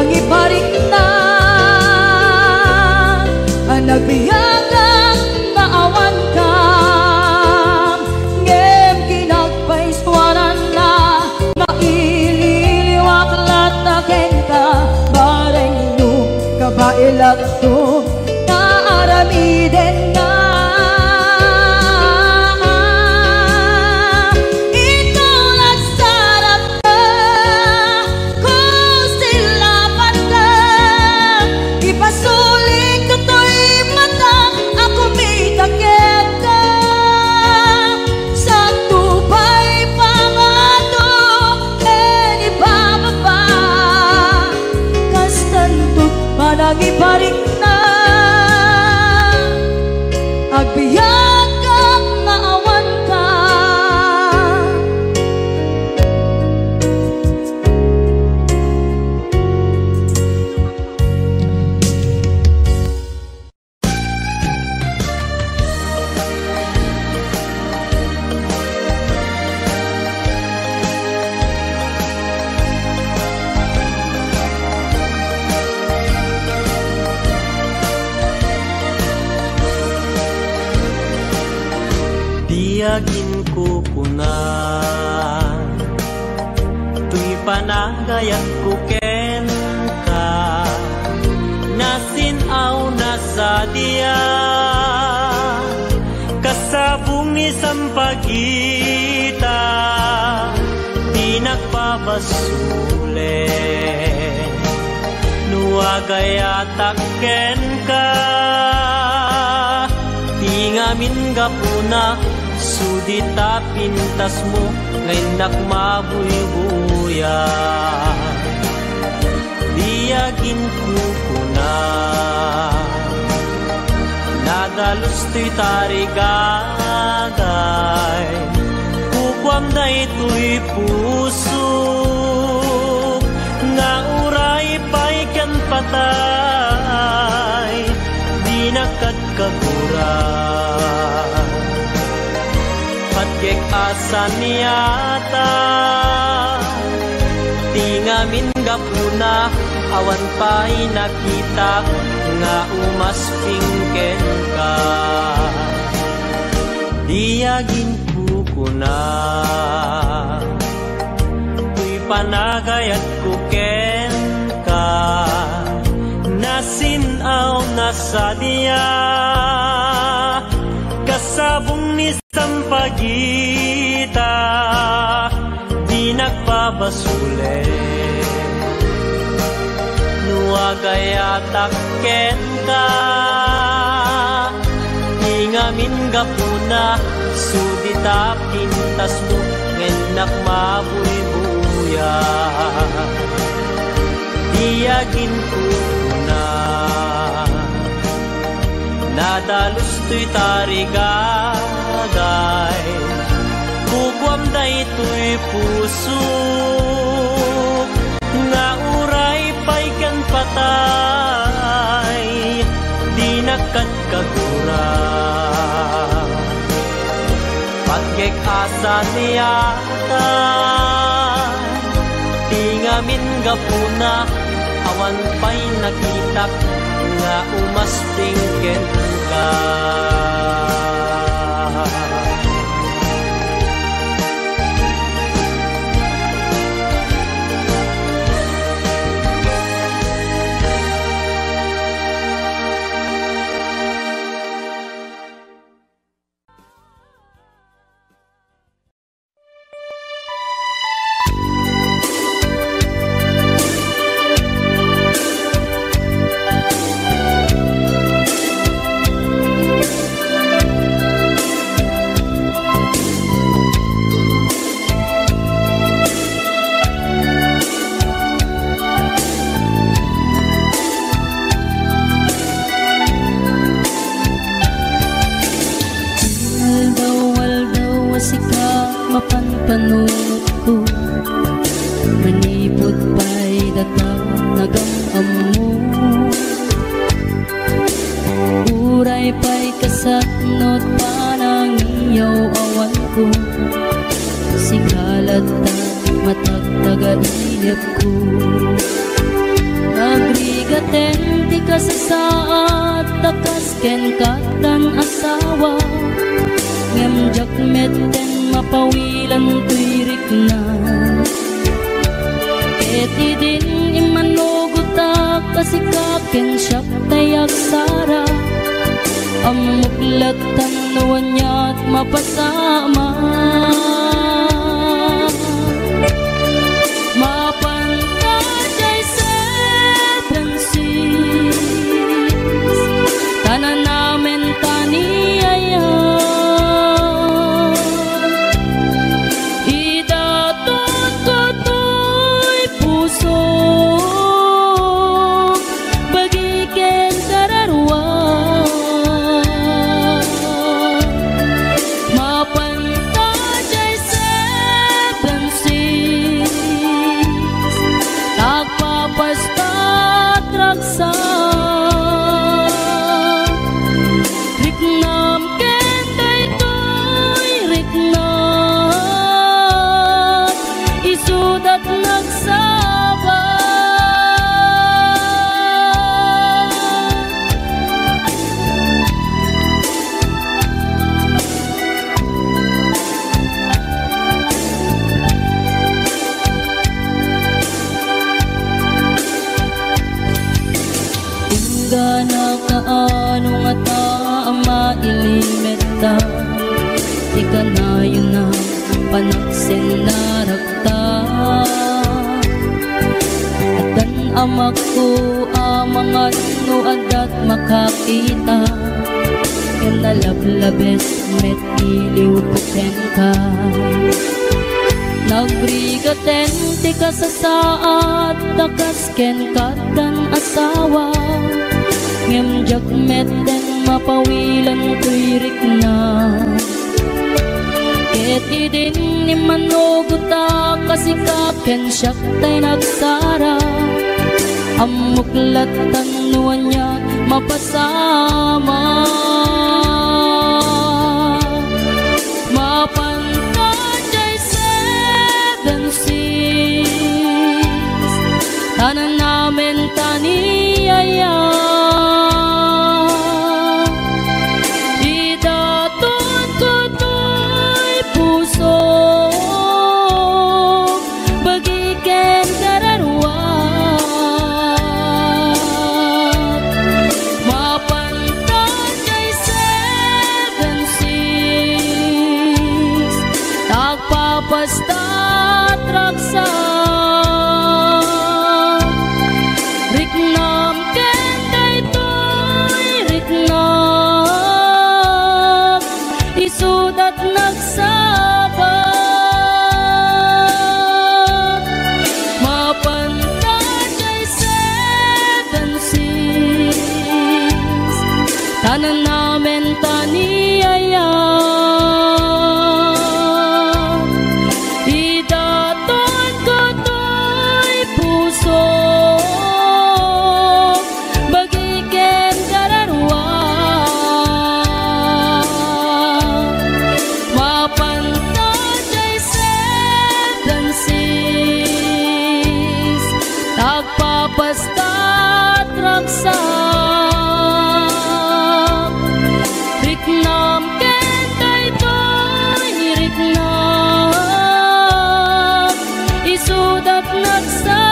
Iparik na ang nagbiyagang naawan ka ngem kinagpaiswanan na maililiwak lataken ka bareng nung kabailak to naaramiden na. Iparik na agbiyagang naawan ka. Tiyagin ko kuna tuy panagayat ko ken ka nasinaw na sa diya nuagayatak ken ka tingamin gapuna sudita pintas mo ngayon nakmabuy-buya diyagin kukuna nadalos to'y tarigagay kukwam na ito'y puso nga uray pa'y kan patay di nakagkagura patkek asan niyata tingamin gapuna awan pa'y nakita nga umaspingken ka diyagin kukuna tuy panagayat kuken ka nasinaw na sadya kasabong ni sampagita di nagpabasule nuagayatak ken ka tingamin gapuna sudita pintas mo ngenak mabuy-buya diyagin kuna nadalos to'y tarigagay kukwam na ito'y puso nga uray pa'y kan patay di nakagkagura patkek asa niyata tingamin gapuna awan pa'y nakitak nga umaspingken ka mapanpanunod ko manipod pa'y datang nagamam mo uray pa'y kasatnot panangiyaw awan ko sikalat na matagtaga-inip ko agrigaten di kasasaat takas ken katan asawa ngemjak meten mapawilan tuirik na eti din imanugutak kasikaken siyak tayak sara amuklatan nuwanyat mapasama mapantajay seven seas tanan namin taniyaya ilimeta di ka na yun na panaksin na rakta at ang amak ko mga nuadat makakita ken nalablabes met iliw puten ka nagbrigaten ti ka sa saat takas ken katan asawa ngem jak met den mapawilan tuirik na ket idin ni manuguta kasi kaken siyak tay nagsara amuklat tanuan niya mapasama mapantajay 7 seas tanan namin taniyaya idaton ko to'y puso bagiken kararwa basta traksa riknam ken daytoy riknam isudat nagsabak mapantajay 7 seas tanan namin taniyaya bagiken kararwa mapantajay 7 seas tagpapasta traksa riknam ken daytoy riknam isudat nagsabak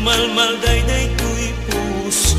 malmal day tuy puso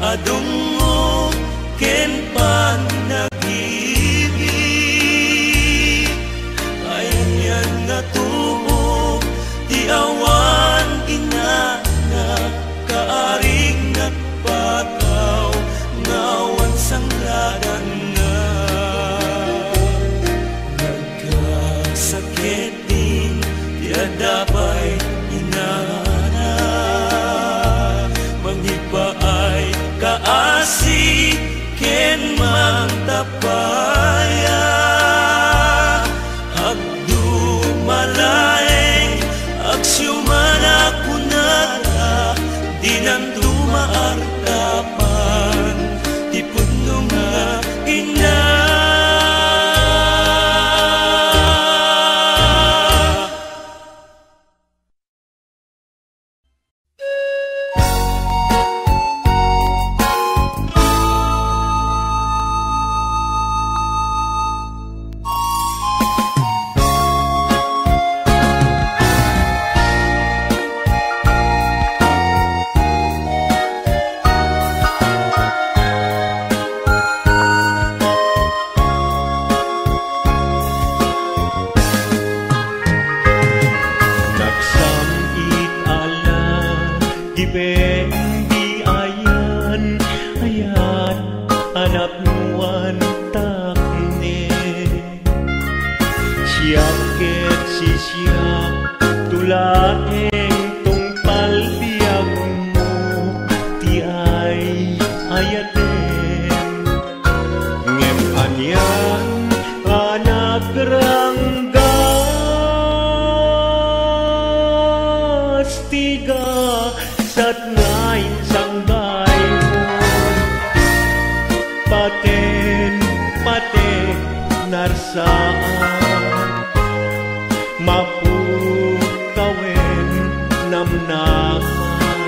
adungo ken panag-ibig ayan nga tubo di awan inana kaaring nagpataw ngawan sangladan na nagkasakit din di adapay inana manghipaay kaasi ken mangtapaya agdu malaeng agsyuman ako na Gibendi ayan, ayan, anak nuan takne. Siyaket si siyak, tulaeng tungpal biyag mo, ti ay ayaten. Ngem anyan, anak ranggas, tiga sat ngayon sang bayon. Paten, paten, narsaan, mapukawen namnaman.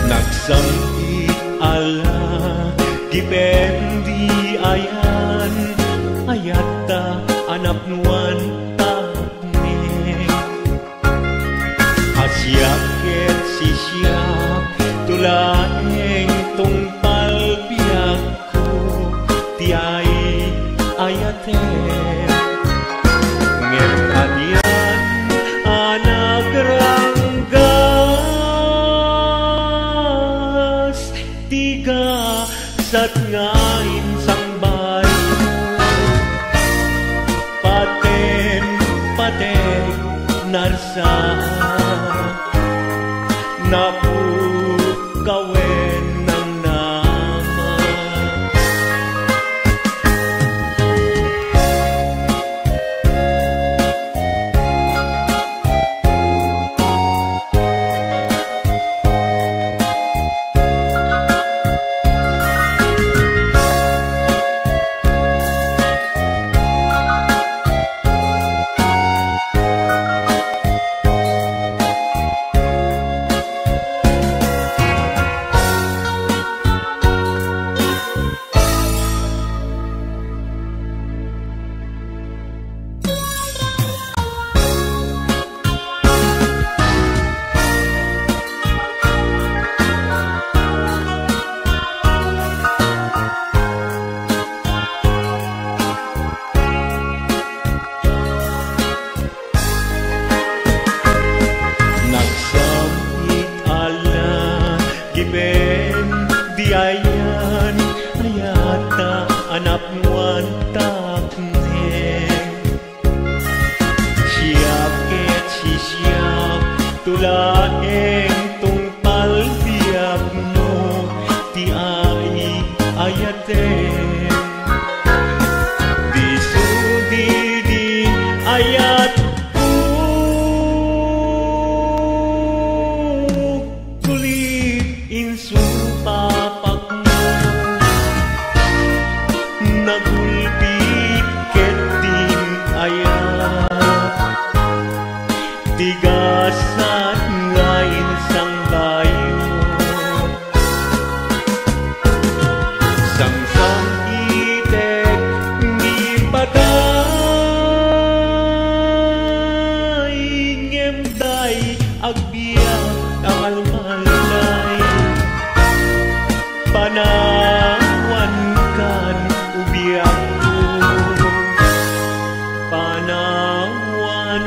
Nagsamit ala, gibendi ayan, ayata anak nuan takne. Asyaket si siyak, tulaeng tungpal biyak ko, tiay ayaten. Ngem anyan, anak ranggas, tiga sat ngayon sang bayon. Paten, paten, narsaan, napukawen ng naman. Nagsamit ala, gibendi ayan, ayata anak nuan takne. Siyaket si siyak, tulaeng tungpal biyak mo, ti ay ayaten. Di sudi di ayat kulit insu papak mo, nagulbit keting ayat, tigasat ngayon sang bayon. Sang-sang itek ni patay, ngemday agbiyak ang almalay. Panawan kan ubiyak ko, panawan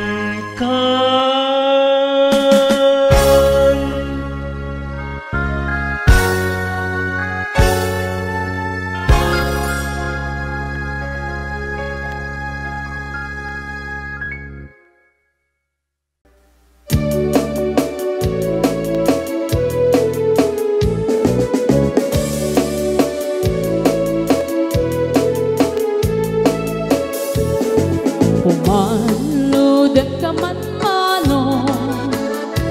kan. Pumaludet ka man mano,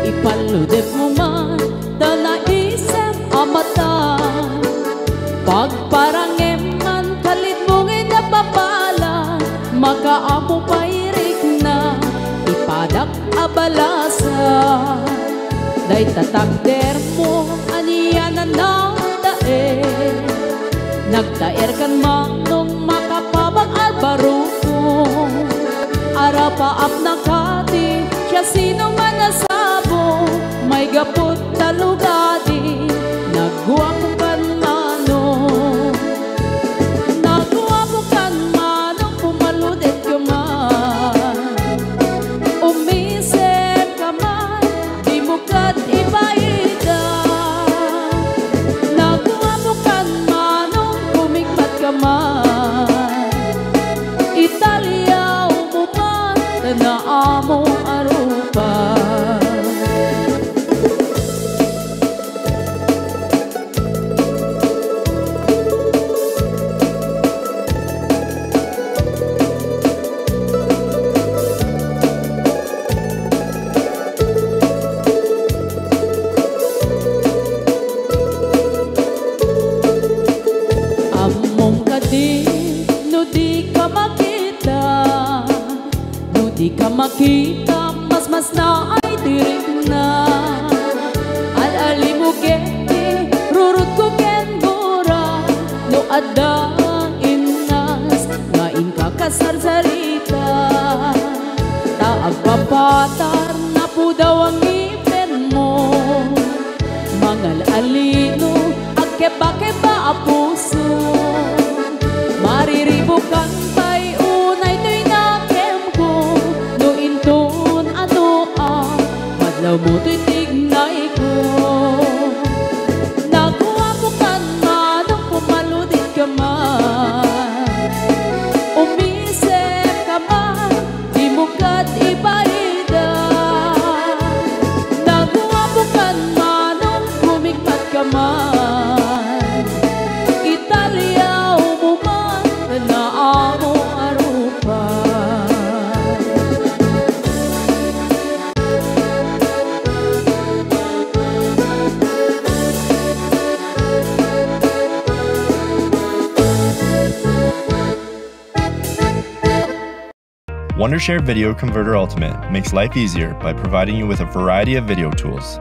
ipaludet mo man, danaisip amata. Pagparangem man kalit mong inapapala, makaamo pairik na, ipadak abalasa. Day tatakder mo, aniyanan na daer, nagdaer kan manong makapabang albaruko. Arapaap na kati, siya sino man nasabo, may gapot talugadi, nagguwapong kan mano. Nagguwapong kan mano, pumaludet ka man, umisip ka man, Bakas na ay tirik na Alali mo keti Rurut ko ken gora No adang inas Ngain ka kasarsarita Taag papatar na po daw ang ngipin mo Mangal alino Keba-keba a puso Mariribukan pa'y unay to'y nakem ko No inton ano madlaw mo to'y tignay ko Nakuha ko kan manong pumaludit ka man Umisip ka man, di mo kat ibaida Nakuha ko kan manong kumikmat ka man Wondershare Video Converter Ultimate makes life easier by providing you with a variety of video tools.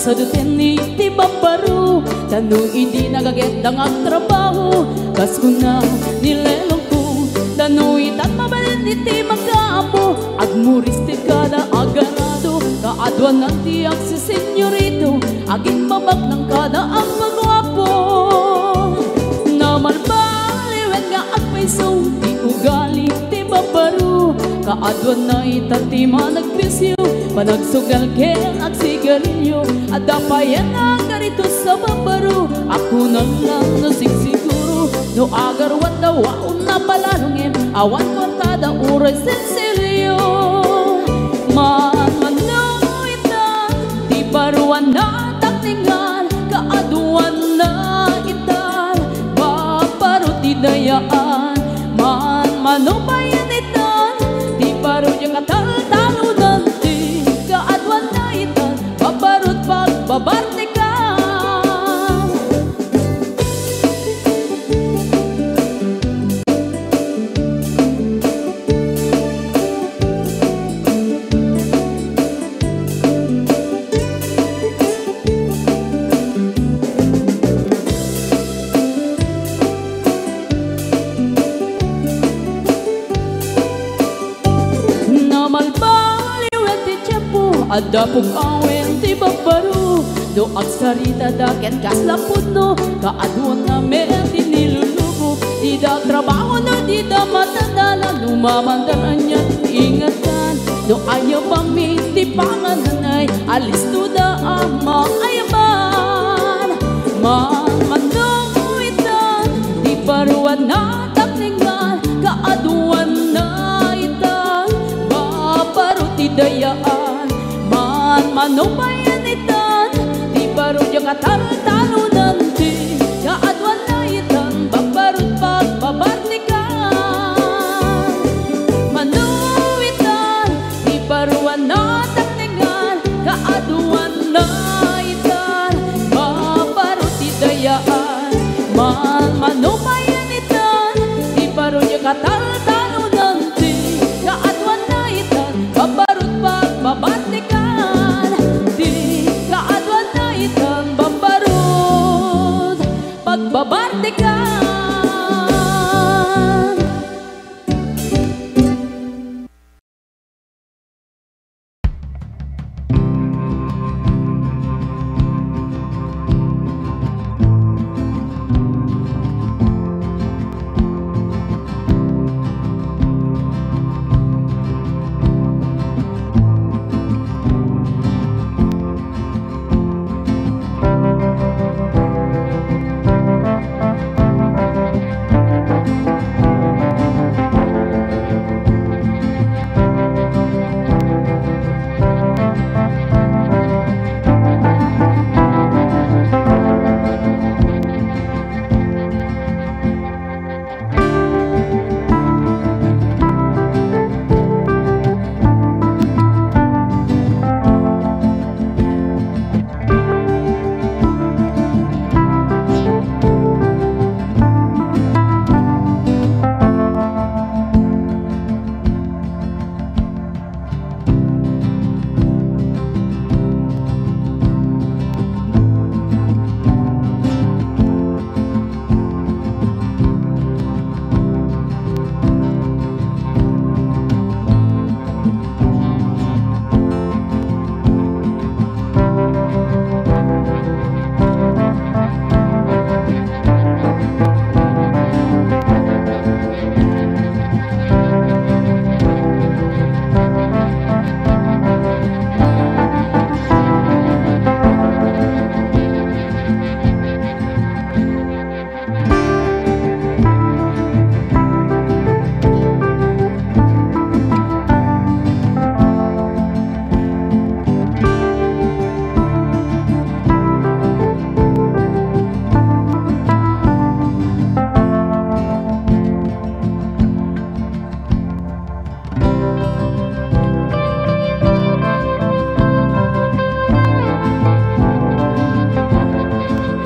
Sa duteni ti babaru Tanu hindi nagagendang ang trabaho Kas ko na nilelong ko Tanu itan mabalin iti magkaapo Agmuris ti kada aganado Kaadwan ng tiyak si senyorito Aging babak ng kada ang pagwapo Naman baliwen nga agpaiso Ti ugali ti babaru Kaadwan na itan ti managpisyo panagsugal ken ag sigarilyo. Adapayan ang garito sa babaro, ako na lang nasigsiguro. No agarwat dawaon na palalungin, awan kortada uray sensilyo. Manmanoitan, di baruan na takningan, kaaduan na itan, baparot di dayaan. Manmanubayan itan, di baro yung katal-talunan, di kaaduan na itan, baparot pagbabarte ka. Adapog awen ti babaro, do agsarita daket kaslapod no, kaaduan na merti nilulubo. Di da trabaho no, di da matadala, lumamandaran niya ingatan. Do ayaw pamiti pangananay, alis to da ama ayaman. Manmanuitan, di baruan na takningan, kaaduan na itan, baparuti dayaan. Manubayan itan, di baro yung katal-talunan, di kaadwan na itan, babarot pagbabartikan. Manuitan, di baruan na takningan, kaadwan na itan, babarot idayaan. Manubayan itan, di baro yung katal-talunan, di kaadwan na itan, babarot pagbabartikan. Pagbabartikan